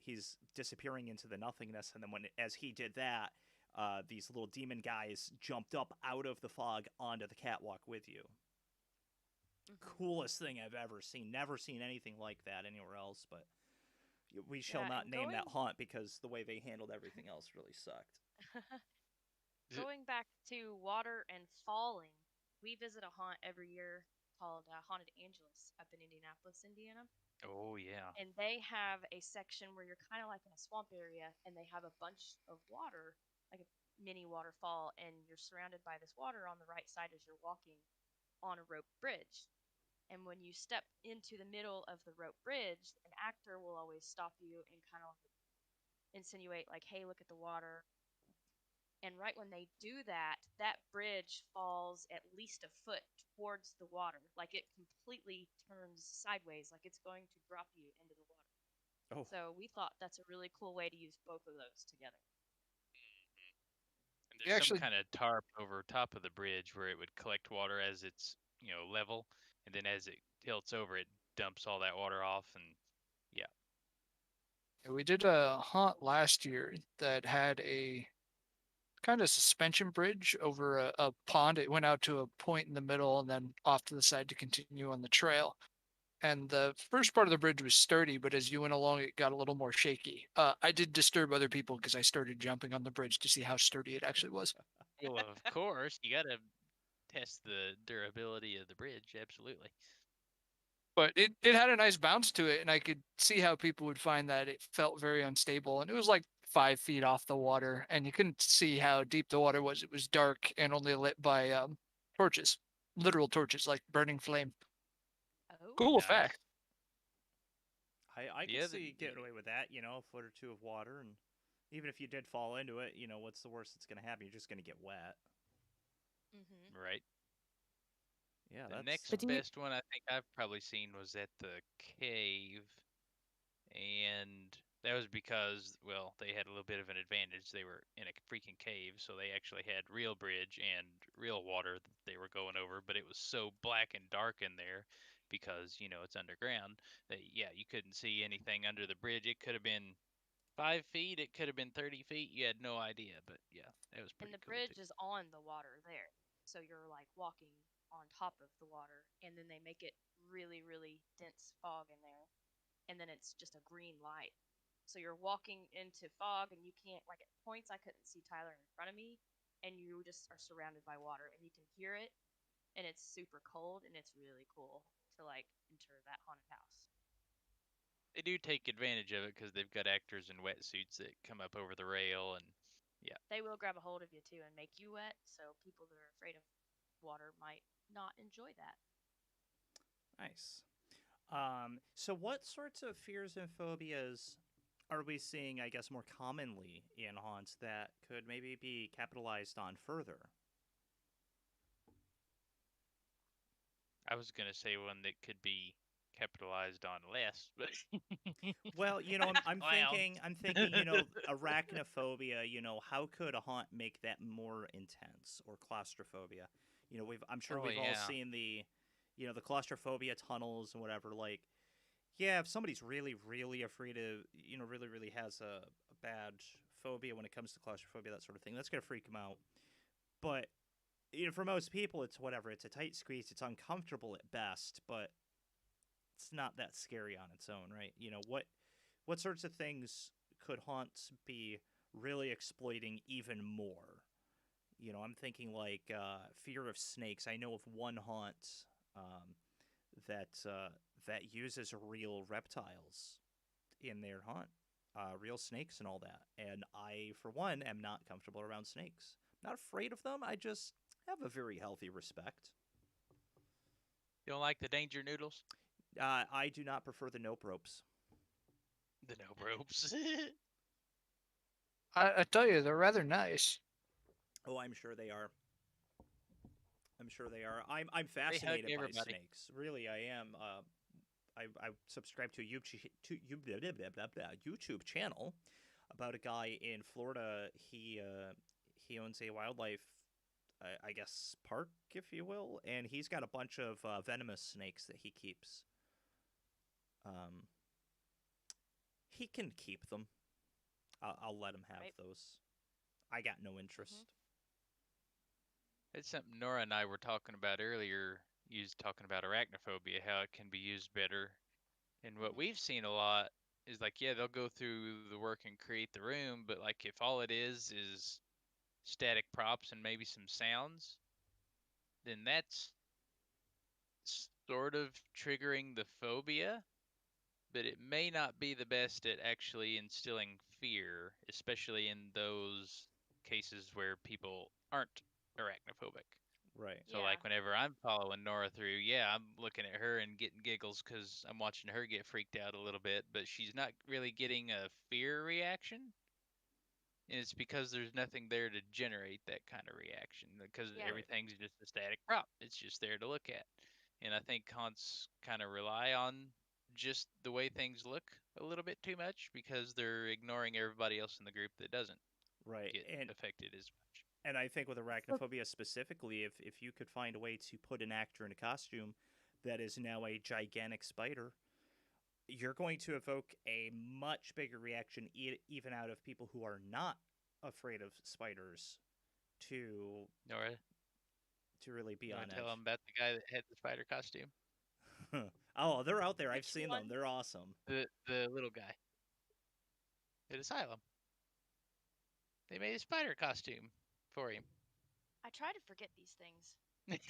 disappearing into the nothingness, and then when as he did that, these little demon guys jumped up out of the fog onto the catwalk with you. Coolest thing I've ever seen. Never seen anything like that anywhere else, but we shall not name that haunt because the way they handled everything else really sucked. Going back to water and falling, we visit a haunt every year called Haunted Angelus up in Indianapolis, Indiana. Oh yeah. And they have a section where you're kind of like in a swamp area, and they have a bunch of water, like a mini waterfall, and you're surrounded by this water on the right side as you're walking on a rope bridge. And when you step into the middle of the rope bridge, an actor will always stop you and kind of insinuate, like, hey, look at the water. And right when they do that, that bridge falls at least a foot towards the water. Like it completely turns sideways, like it's going to drop you into the water. Oh. So we thought that's a really cool way to use both of those together. And there's some kind of tarp over top of the bridge where it would collect water as it's, level, and then as it tilts over, it dumps all that water off, and yeah. We did a haunt last year that had a kind of suspension bridge over a pond. It went out to a point in the middle and then off to the side to continue on the trail. And the first part of the bridge was sturdy, but as you went along, it got a little more shaky. I did disturb other people because I started jumping on the bridge to see how sturdy it actually was. Well, of course, you got to test the durability of the bridge, absolutely. But it had a nice bounce to it, and I could see how people would find that it felt very unstable. And it was like 5 feet off the water, and you couldn't see how deep the water was. It was dark and only lit by torches, literal torches, like burning flame. Oh, Cool Nice. effect. I can see getting away with that, a foot or two of water, and even if you did fall into it, what's the worst that's going to happen? You're just going to get wet. Right. Yeah, The that's next best one I think I've probably seen was at the cave, and that was because, well, they had a little bit of an advantage. They were in a freaking cave, so they actually had real bridge and real water that they were going over, but it was so black and dark in there because, it's underground that, yeah, you couldn't see anything under the bridge. It could have been 5 feet, it could have been 30 feet. You had no idea, but yeah, that was pretty and the cool bridge too. is on the water there. So you're like walking on top of the water, and then they make it really, really dense fog in there. And then it's just a green light. So you're walking into fog, and you can't, like at points, I couldn't see Tyler in front of me, and you just are surrounded by water, and you can hear it, and it's super cold, and it's really cool to like enter that haunted house. They do take advantage of it because they've got actors in wetsuits that come up over the rail, and yeah. They will grab a hold of you too and make you wet, so people that are afraid of water might not enjoy that. nice. So what sorts of fears and phobias are we seeing, I guess, more commonly in haunts that could maybe be capitalized on further? I was gonna say one that could be capitalized on less, but Well, I'm thinking, arachnophobia, how could a haunt make that more intense, or claustrophobia? I'm sure we've all seen the claustrophobia tunnels and whatever. Like, yeah, if somebody's really, really afraid of, really, really has a bad phobia when it comes to claustrophobia, that sort of thing, that's gonna freak them out. But for most people, it's whatever. It's a tight squeeze. It's uncomfortable at best, but it's not that scary on its own, right? What sorts of things could haunts be really exploiting even more? I'm thinking like fear of snakes. I know of one haunt that uses real reptiles in their haunt, real snakes and all that. And I, for one, am not comfortable around snakes. Not afraid of them. I just have a very healthy respect. you don't like the danger noodles? I do not prefer the nope ropes. The no ropes. I tell you, they're rather nice. Oh, I'm sure they are. I'm sure they are. I'm fascinated by everybody. snakes. Really, I am. I subscribe to a YouTube channel about a guy in Florida. He owns a wildlife, I guess, park, if you will, and he's got a bunch of venomous snakes that he keeps. He can keep them. I'll let him have those. I got no interest. It's something Nora and I were talking about earlier. You was talking about arachnophobia, how it can be used better. And what we've seen a lot is like, yeah, they'll go through the work and create the room, but like if all it is static props and maybe some sounds, then that's sort of triggering the phobia, but it may not be the best at actually instilling fear, especially in those cases where people aren't arachnophobic. Right. So like whenever I'm following Nora through, yeah, I'm looking at her and getting giggles because I'm watching her get freaked out a little bit, but she's not really getting a fear reaction. And it's because there's nothing there to generate that kind of reaction because Yeah. everything's just a static prop. It's just there to look at. And I think haunts kind of rely on just the way things look a little bit too much because they're ignoring everybody else in the group that doesn't Right. get affected as much. And I think with So arachnophobia specifically, if you could find a way to put an actor in a costume that is now a gigantic spider, you're going to evoke a much bigger reaction even out of people who are not afraid of spiders to Nora, really be you on want to tell edge. them about the guy that had the spider costume? Oh, they're out there. I've Which seen them. one? They're awesome. The little guy at Asylum. They made a spider costume for him. I try to forget these things.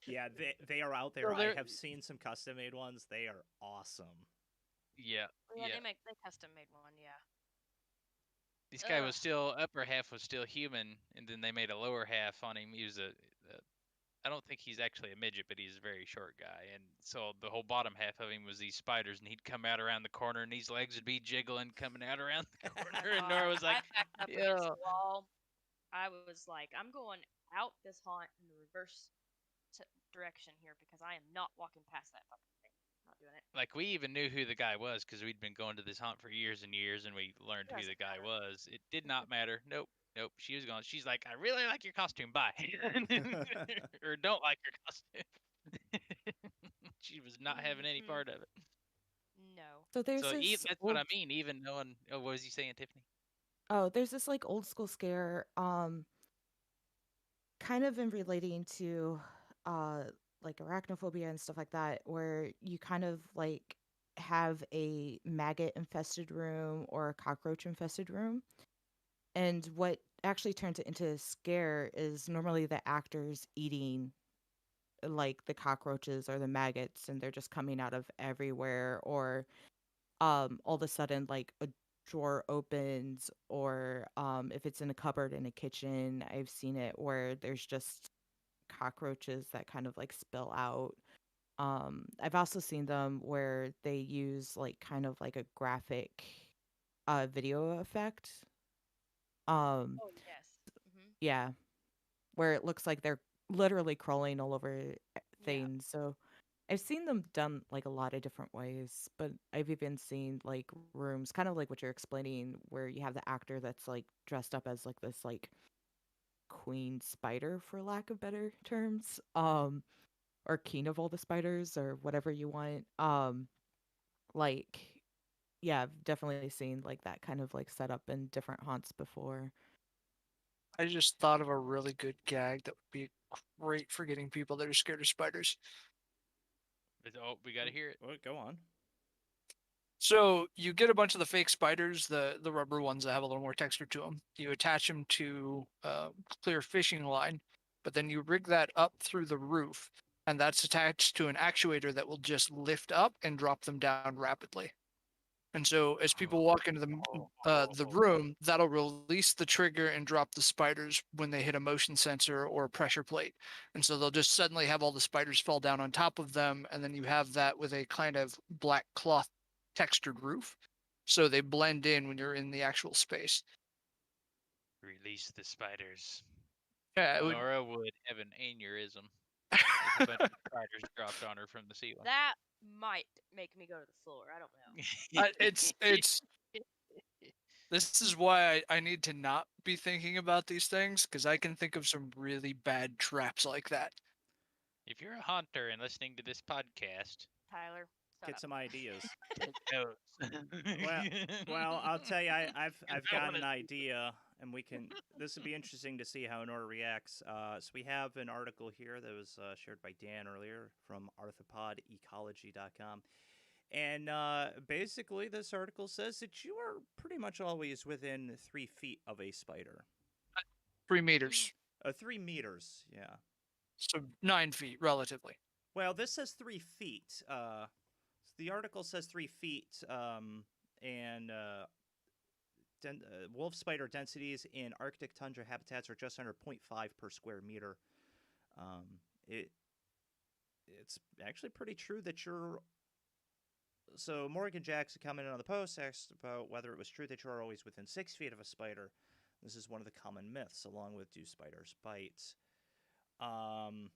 Yeah, they are out there. So I they're have seen some custom made ones. They are awesome. yeah, Yeah, yeah. they custom made one. Yeah. This guy Ugh. was still upper half was still human, and then they made a lower half on him. He was a I don't think he's actually a midget, but he's a very short guy. And so the whole bottom half of him was these spiders, and he'd come out around the corner, and these legs would be jiggling coming out around the corner. And Nora was I like, backed up against "Yeah, the wall. I was like, I'm going out this haunt in the reverse direction here because I am not walking past that fucking thing. Not doing it. like we even knew who the guy was because we'd been going to this haunt for years and years, and we learned It who the doesn't guy matter. was. It did not matter. Nope, nope. She was going. She's like, I really like your costume. Bye, or don't like your costume. She was not having any part of it. No. there's So this that's what old I mean. Even knowing, oh, what was he saying, Tiffany? there's this like old school scare kind of in relating to uh like arachnophobia and stuff like that, where you kind of like have a maggot infested room or a cockroach infested room. And what actually turns it into a scare is normally the actors eating like the cockroaches or the maggots, and they're just coming out of everywhere, or all of a sudden like a drawer opens, or if it's in a cupboard in a kitchen, I've seen it where there's just cockroaches that kind of like spill out. I've also seen them where they use like kind of like a graphic video effect. Um Oh yes. yeah, where it looks like they're literally crawling all over Yeah. things. So I've seen them done like a lot of different ways, but I've even seen like rooms, kind of like what you're explaining, where you have the actor that's like dressed up as like this like queen spider, for lack of better terms, or king of all the spiders, or whatever you want. Like, yeah, I've definitely seen like that kind of like setup in different haunts before. I just thought of a really good gag that would be great for getting people that are scared of spiders. Oh, we got to hear it. Well, go on. So you get a bunch of the fake spiders, the rubber ones that have a little more texture to them. You attach them to a clear fishing line, but then you rig that up through the roof, and that's attached to an actuator that will just lift up and drop them down rapidly. And so as people walk into the room, that'll release the trigger and drop the spiders when they hit a motion sensor or a pressure plate. And so they'll just suddenly have all the spiders fall down on top of them, and then you have that with a kind of black cloth textured roof. So they blend in when you're in the actual space. Release the spiders. Yeah, it would, Nora would have an aneurysm if a bunch of spiders dropped on her from the ceiling. That might make me go to the floor. I don't know. it's this is why I need to not be thinking about these things, because I can think of some really bad traps like that. If you're a haunter and listening to this podcast, Tyler, Shut get up. some ideas. It knows. Well, I'll tell you, I've I got wanna an see idea, and we can. This would be interesting to see how Nora reacts. So we have an article here that was shared by Dan earlier from arthropodecology.com. And basically, this article says that you are pretty much always within 3 feet of a spider. 3 meters. 3 meters, yeah. So 9 feet relatively. Well, this says 3 feet. The article says 3 feet, and wolf spider densities in Arctic tundra habitats are just under 0.5 per square meter. Um, it it's actually pretty true that you're. So Morgan Jackson commented on the post, asked about whether it was true that you are always within 6 feet of a spider. This is one of the common myths, along with do spiders bite? Um,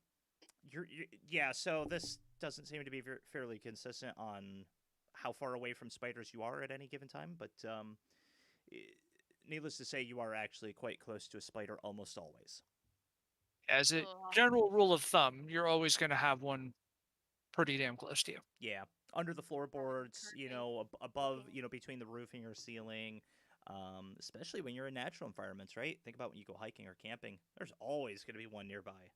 yeah. So this doesn't seem to be fairly consistent on how far away from spiders you are at any given time, but needless to say, you are actually quite close to a spider almost always. As a Ugh. general rule of thumb, you're always going to have one pretty damn close to you. Yeah, under the floorboards, Currently above, looking. between the roofing or ceiling, especially when you're in natural environments, right? Think about when you go hiking or camping. There's always going to be one nearby.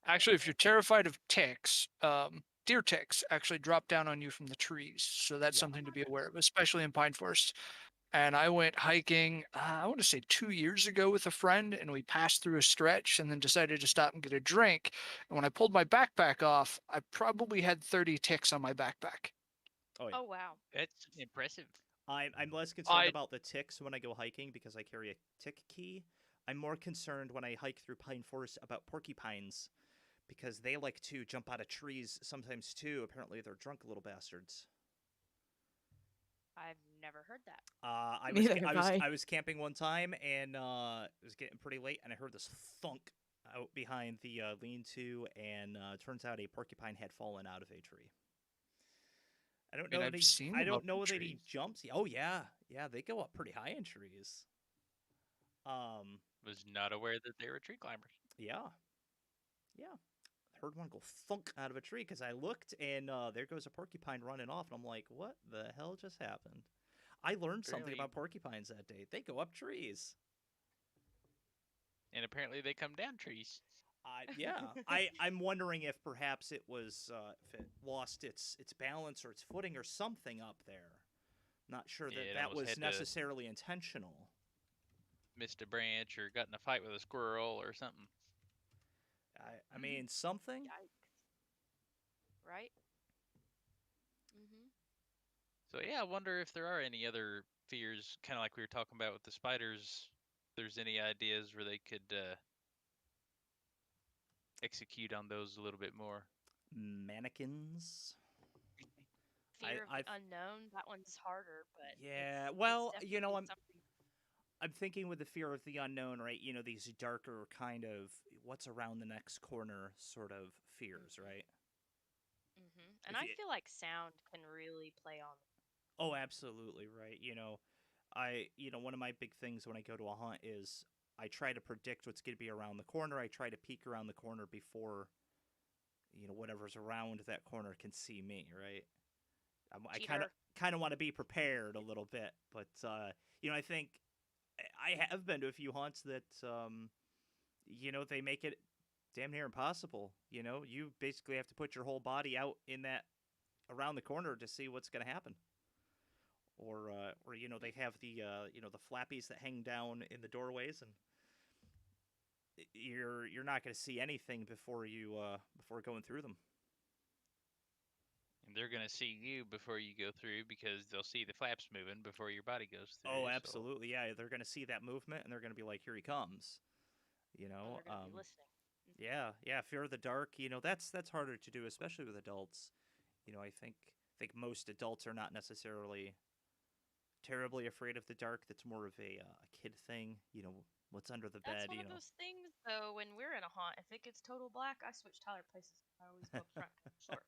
Actually, if you're terrified of ticks, deer ticks actually drop down on you from the trees. So that's Yeah. something to be aware of, especially in pine forests. And I went hiking, I want to say 2 years ago with a friend, and we passed through a stretch and then decided to stop and get a drink. And when I pulled my backpack off, I probably had 30 ticks on my backpack. Oh yeah. Oh wow. That's impressive. I'm less concerned I about the ticks when I go hiking because I carry a tick key. I'm more concerned when I hike through pine forest about porcupines because they like to jump out of trees sometimes too. Apparently, they're drunk little bastards. I've never heard that. Neither have I. I was camping one time and it was getting pretty late and I heard this thunk out behind the lean-to and turns out a porcupine had fallen out of a tree. I don't know mean, that I've seen I them don't up in know that he trees. jumps. Oh yeah, they go up pretty high in trees. Was not aware that they were tree climbers. Yeah, yeah. Heard one go thunk out of a tree because I looked and there goes a porcupine running off, and I'm like, what the hell just happened? I learned something Really? about porcupines that day. They go up trees. And apparently they come down trees. Yeah. I'm wondering if perhaps it was if it lost its balance or its footing or something up there. Not sure Yeah, that it that almost was had to necessarily intentional. missed a branch or got in a fight with a squirrel or something. I mean something. Yikes. Right? Mhm. So yeah, I wonder if there are any other fears, kind of like we were talking about with the spiders. If there's any ideas where they could execute on those a little bit more. Mannequins. Fear of the I've unknown. That one's harder, but Yeah. it's Well, definitely something. I'm thinking with the fear of the unknown, right? These darker kind of what's around the next corner sort of fears, right? And If I you, feel like sound can really play on. oh, absolutely, right. One of my big things when I go to a hunt is I try to predict what's going to be around the corner. I try to peek around the corner before, whatever's around that corner can see me, right? I Cheater. kind of want to be prepared a little bit, but I think I have been to a few hunts that they make it damn near impossible. You basically have to put your whole body out in that around the corner to see what's going to happen. Or they have the flappies that hang down in the doorways, and you're not going to see anything before going through them. And they're gonna see you before you go through because they'll see the flaps moving before your body goes through. Oh, So absolutely, yeah. They're going to see that movement, and they're going to be like, "Here he comes." You And know, they're gonna be listening. yeah. Fear of the dark. That's harder to do, especially with adults. I think most adults are not necessarily terribly afraid of the dark. That's more of a kid thing. What's under the That's bed. one of those things, though. When we're in a haunt, if it gets total black, I switch Tyler places. I always go up front. Sure.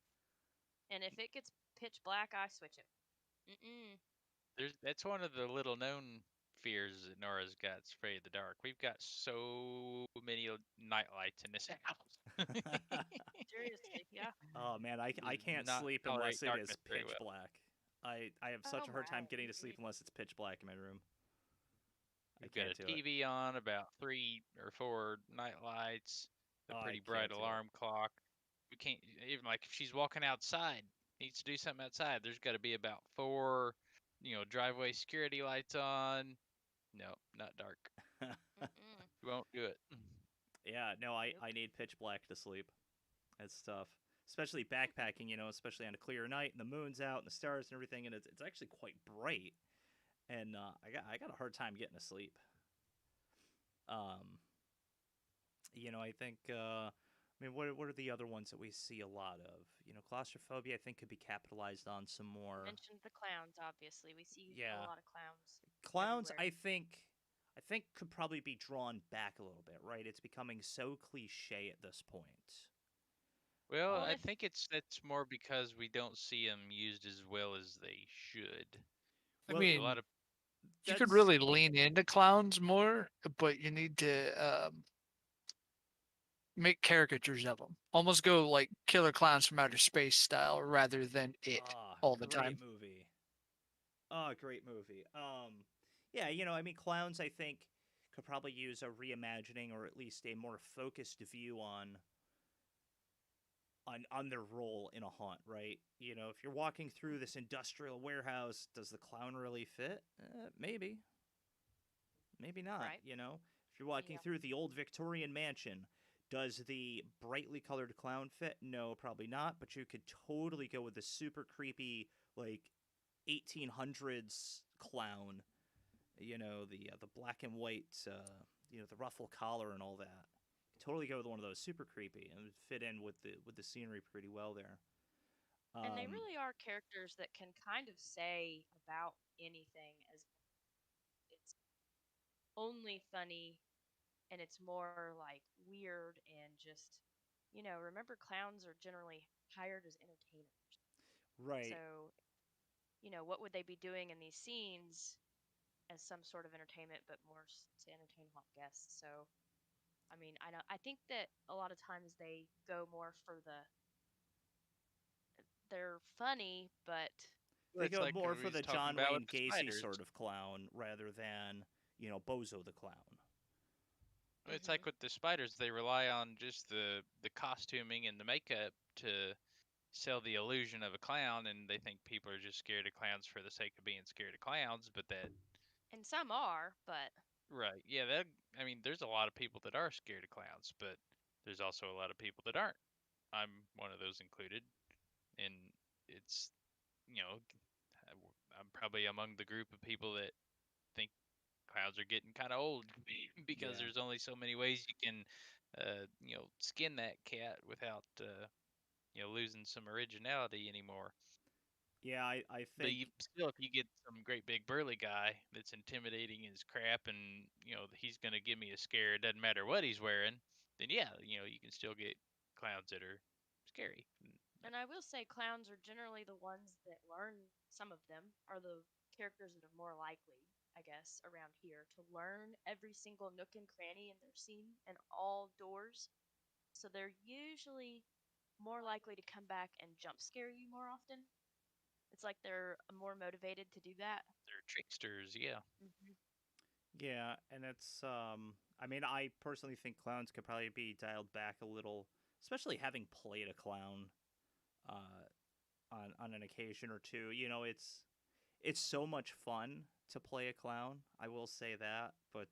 And if it gets pitch black, I switch it. that's one of the little known fears that Nora's got. Is afraid of the dark. We've got so many night lights in this house. Seriously, yeah. Oh man, I Does can't not sleep unless tolerate it is darkness very pitch well. black. I have Oh such a hard time my. getting to sleep unless it's pitch black in my room. I We've got can't a do it. TV on, about 3 or 4 night lights, a Oh, I pretty bright can't do it. alarm clock. We can't even like if she's walking outside, needs to do something outside. There's got to be about 4, driveway security lights on. No, not dark. Mm-mm. We won't do it. Yeah, no, Nope. I need pitch black to sleep. That's tough. Especially backpacking, especially on a clear night and the moon's out and the stars and everything, and it's actually quite bright. And I got a hard time getting to sleep. Um, I think what are the other ones that we see a lot of? Claustrophobia I think could be capitalized on some You more. mentioned the clowns, obviously. We see a Yeah, lot of clowns clowns everywhere. I think could probably be drawn back a little bit, right? It's becoming so cliche at this point. Well, Well, I if think that's more because we don't see them used as well as they should. I Well, A lot mean, of you could that's really lean into clowns more, but you need to make caricatures of them. Almost go like Killer Clowns from Outer Space style rather than it all the great time. movie. Great movie. Yeah, I mean, clowns I think could probably use a reimagining or at least a more focused view on their role in a haunt, right? If you're walking through this industrial warehouse, does the clown really fit? Maybe, maybe not. right, If you're walking yeah, through the old Victorian mansion, does the brightly colored clown fit? No, probably not. But you could totally go with the super creepy, like 1800s clown. The black and white, the ruffle collar and all that. Totally go with one of those super creepy and it would fit in with the scenery pretty well there. and they Um, really are characters that can kind of say about anything as it's only funny and it's more like weird and just remember clowns are generally hired as entertainers. right. So, what would they be doing in these scenes as some sort of entertainment, but more to entertain hot guests? So, I mean, I think that a lot of times they go more for they're funny, but They it's go like more we for was the talking John about with Wayne the Gacy spiders. sort of clown rather than Bozo the clown. It's like hmm with the spiders, they rely on just the costuming and the makeup to sell the illusion of a clown, and they think people are just scared of clowns for the sake of being scared of clowns. But that, and some are, but right? Yeah, that. I mean, there's a lot of people that are scared of clowns, but there's also a lot of people that aren't. I'm one of those included, and it's you know, I'm probably among the group of people that think clowns are getting kind of old because Yeah. there's only so many ways you can, skin that cat without, losing some originality anymore. Yeah, I But think still, if you get some great big burly guy that's intimidating as crap, and he's gonna give me a scare, it doesn't matter what he's wearing, then yeah, you can still get clowns that are scary. and I will say clowns are generally the ones that learn. Some of them are the characters that are more likely, I guess, around here to learn every single nook and cranny in their scene and all doors. So they're usually more likely to come back and jump scare you more often. It's like they're more motivated to do that. They're tricksters, yeah. hmm yeah, and it's I mean, I personally think clowns could probably be dialed back a little, especially having played a clown uh on an occasion or two. It's so much fun to play a clown. I will say that, but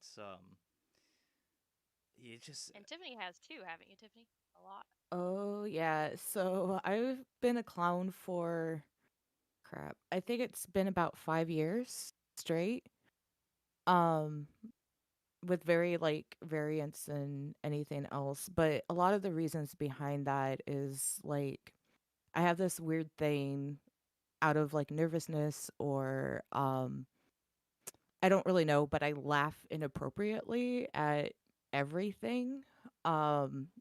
you just And Tiffany has too, haven't you, Tiffany? A lot. Oh, yeah. So I've been a clown for crap. I think it's been about 5 years straight. Um, with very like variants and anything else. But a lot of the reasons behind that is like I have this weird thing out of like nervousness or I don't really know, but I laugh inappropriately at everything.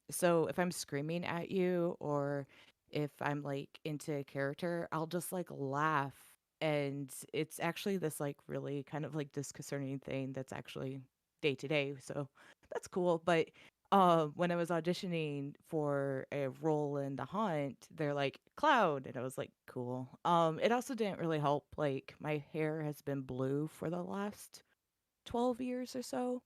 So if I'm screaming at you or if I'm like into a character, I'll just like laugh. And it's actually this like really kind of like disconcerting thing that's actually day to day. So that's cool. But when I was auditioning for a role in The Haunt, they're like, "Clown," and I was like, "Cool." It also didn't really help, like, my hair has been blue for the last 12 years or so.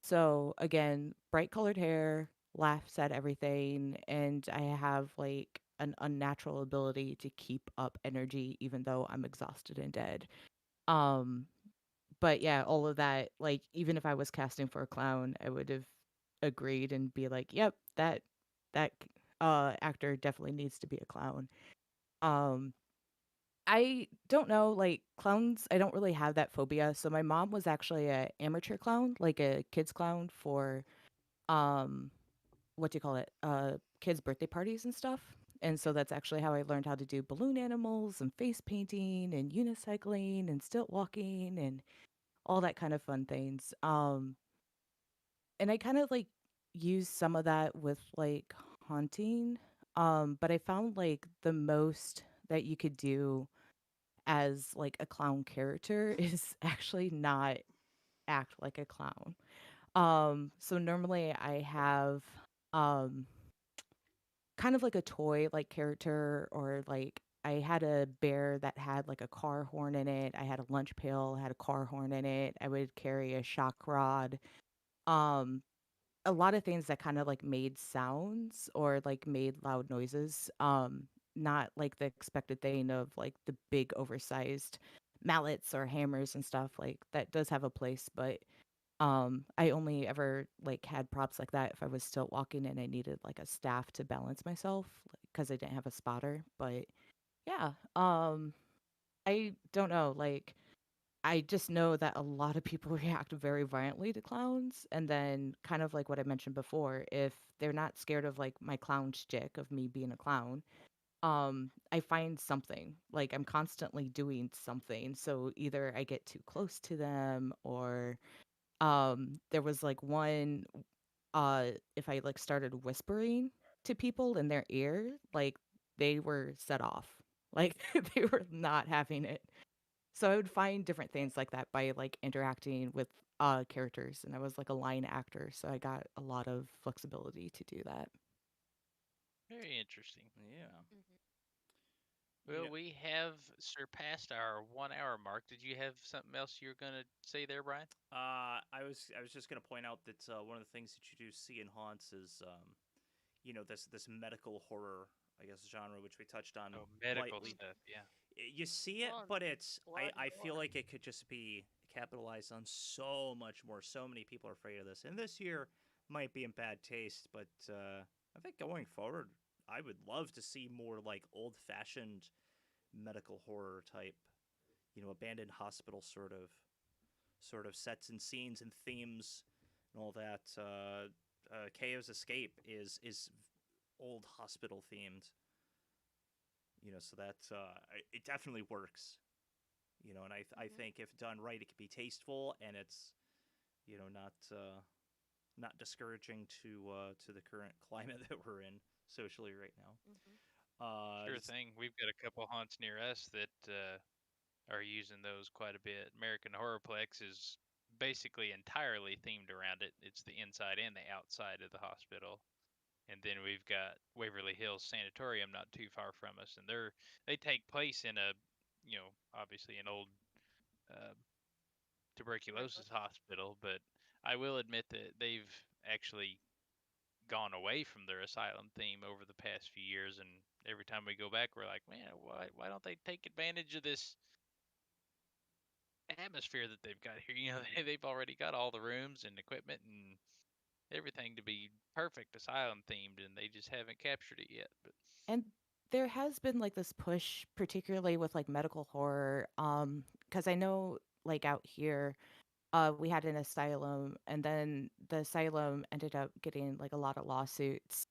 So, again, bright colored hair, laughs at everything, and I have, like, an unnatural ability to keep up energy even though I'm exhausted and dead. Um, but yeah, all of that, like, even if I was casting for a clown, I would have agreed and be like, "Yep, that actor definitely needs to be a clown." Um, I don't know, like, clowns, I don't really have that phobia. So my mom was actually a amateur clown, like a kids clown for, um, what do you call it? Kids' birthday parties and stuff. And so that's actually how I learned how to do balloon animals and face painting and unicycling and stilt walking and all that kind of fun things. And I kind of like use some of that with like haunting. But I found like the most that you could do as like a clown character is actually not act like a clown. So normally I have um kind of like a toy like character, or like I had a bear that had like a car horn in it. I had a lunch pail, had a car horn in it. I would carry a shock rod. Um a lot of things that kind of like made sounds or like made loud noises. Not like the expected thing of like the big oversized mallets or hammers and stuff. Like that does have a place, but I only ever like had props like that if I was still walking and I needed like a staff to balance myself because I didn't have a spotter. But yeah, I don't know, like I just know that a lot of people react very violently to clowns. And then, kind of like what I mentioned before, if they're not scared of like my clown shtick of me being a clown, I find something. Like I'm constantly doing something. So either I get too close to them, or there was like one, if I like started whispering to people in their ear, like they were set off. Like they were not having it. So I would find different things like that by like interacting with characters, and I was like a line actor, so I got a lot of flexibility to do that. Very interesting. Yeah. Hmm. You Well, know, we have surpassed our 1 hour mark. Did you have something else you were going to say there, Brian? I was just gonna point out that one of the things that you do see in haunts is this medical horror, I guess, genre, which we touched on Oh, medical lightly. stuff. Yeah. You see it, Well, but it's blood and I feel gore. like it could just be capitalized on so much more. So many people are afraid of this, and this year might be in bad taste. But I think going forward, I would love to see more like old fashioned medical horror type, abandoned hospital sort of sets and scenes and themes and all that. KO's Escape is old hospital themed, so that it definitely works. And I Hmm. think if done right, it could be tasteful and it's not discouraging to the current climate that we're in socially right now. Hmm. Sure Does thing. We've got a couple haunts near us that are using those quite a bit. American Horrorplex is basically entirely themed around it. It's the inside and the outside of the hospital. And then we've got Waverly Hills Sanatorium not too far from us, and they take place in a, obviously an old uh, tuberculosis Tuberculosis. hospital. But I will admit that they've actually gone away from their asylum theme over the past few years, and every time we go back, we're like, man, why don't they take advantage of this atmosphere that they've got here? They've already got all the rooms and equipment and everything to be perfect asylum themed, and they just haven't captured it yet. But And there has been like this push, particularly with like medical horror, because I know like out here, we had an asylum, and then the asylum ended up getting like a lot of lawsuits,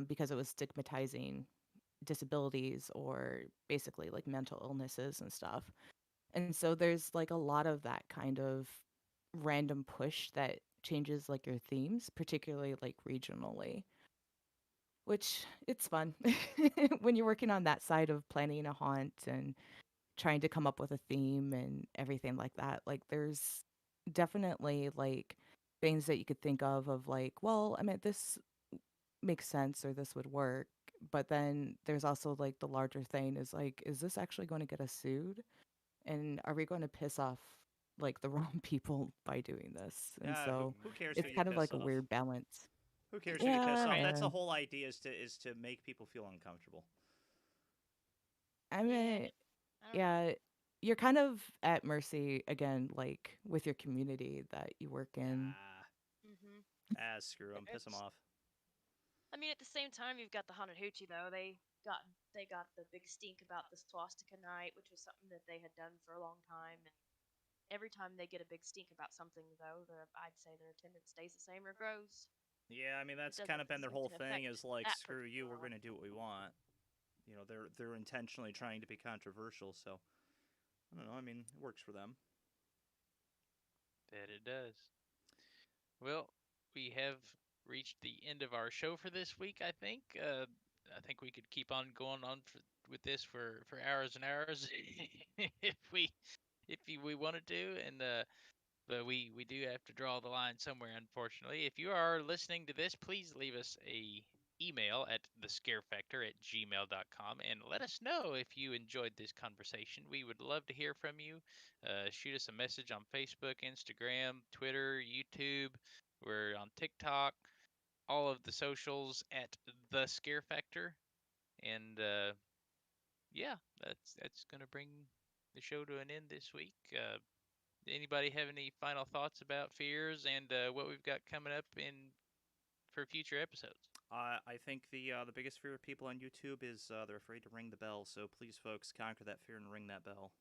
because it was stigmatizing disabilities or basically like mental illnesses and stuff. And so there's like a lot of that kind of random push that changes like your themes, particularly like regionally, which it's fun when you're working on that side of planning a haunt and trying to come up with a theme and everything like that. Like there's definitely like things that you could think of like, well, I mean, this makes sense or this would work. But then there's also like the larger thing is like, is this actually going to get us sued? And are we going to piss off like the wrong people by doing this? And Yeah, so who cares who it's you kind of piss like a off? weird balance. Who cares who you piss Yeah, off? That's the and whole idea is to make people feel uncomfortable. I Yeah, mean, I don't know. yeah, you're kind of at mercy again, like with your community that you work in. Ah, Mhm. screw them, piss them It's. off. I mean, at the same time, you've got the haunted hoochie though. They got the big stink about the swastika night, which was something that they had done for a long time. And every time they get a big stink about something, though, I'd say their attendance stays the same or grows. Yeah, I mean It that's kind doesn't of been their seem whole to thing affect is like that screw you, particular we're one. gonna do what we want. You know, they're intentionally trying to be controversial, so I don't know. I mean, it works for them. That it does. Well, we have reached the end of our show for this week. I think we could keep on going on with this for hours and hours if we wanted to, and but we do have to draw the line somewhere, unfortunately. If you are listening to this, please leave us a email at thescarefactor@gmail.com and let us know if you enjoyed this conversation. We would love to hear from you. Shoot us a message on Facebook, Instagram, Twitter, YouTube. We're on TikTok, all of the socials at the Scare Factor. And yeah, that's gonna bring the show to an end this week. Anybody have any final thoughts about fears and what we've got coming up in for future episodes? I think the biggest fear of people on YouTube is they're afraid to ring the bell. So please, folks, conquer that fear and ring that bell.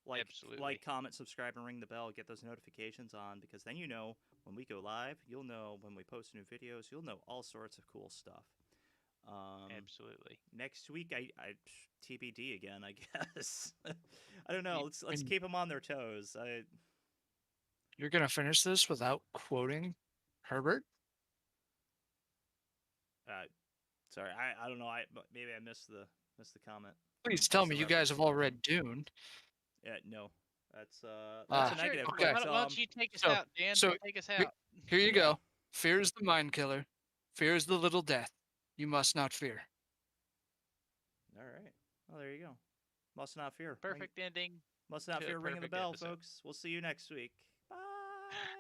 Like, Absolutely. comment, subscribe, and ring the bell. Get those notifications on because then you know when we go live. You'll know when we post new videos. You'll know all sorts of cool stuff. Absolutely. Next week, I TBD again. I guess. I don't know. Y- Let's And keep them on their toes. you're gonna finish this without quoting Herbert? Uh, sorry. I don't know. Maybe I missed the comment. Please tell Missed me the you guys reference. have all read Dune. Yeah. No. That's a Ah, Sure. negative. okay. Why But don't you take us So, out, Dan? so Take us he- out. here you yeah. go. Fear is the mind killer. Fear is the little death. You must not fear. All right. Well, there you go. Must not fear. Perfect ending Must not to a fear ringing the perfect bell, episode. folks. We'll see you next week. Bye.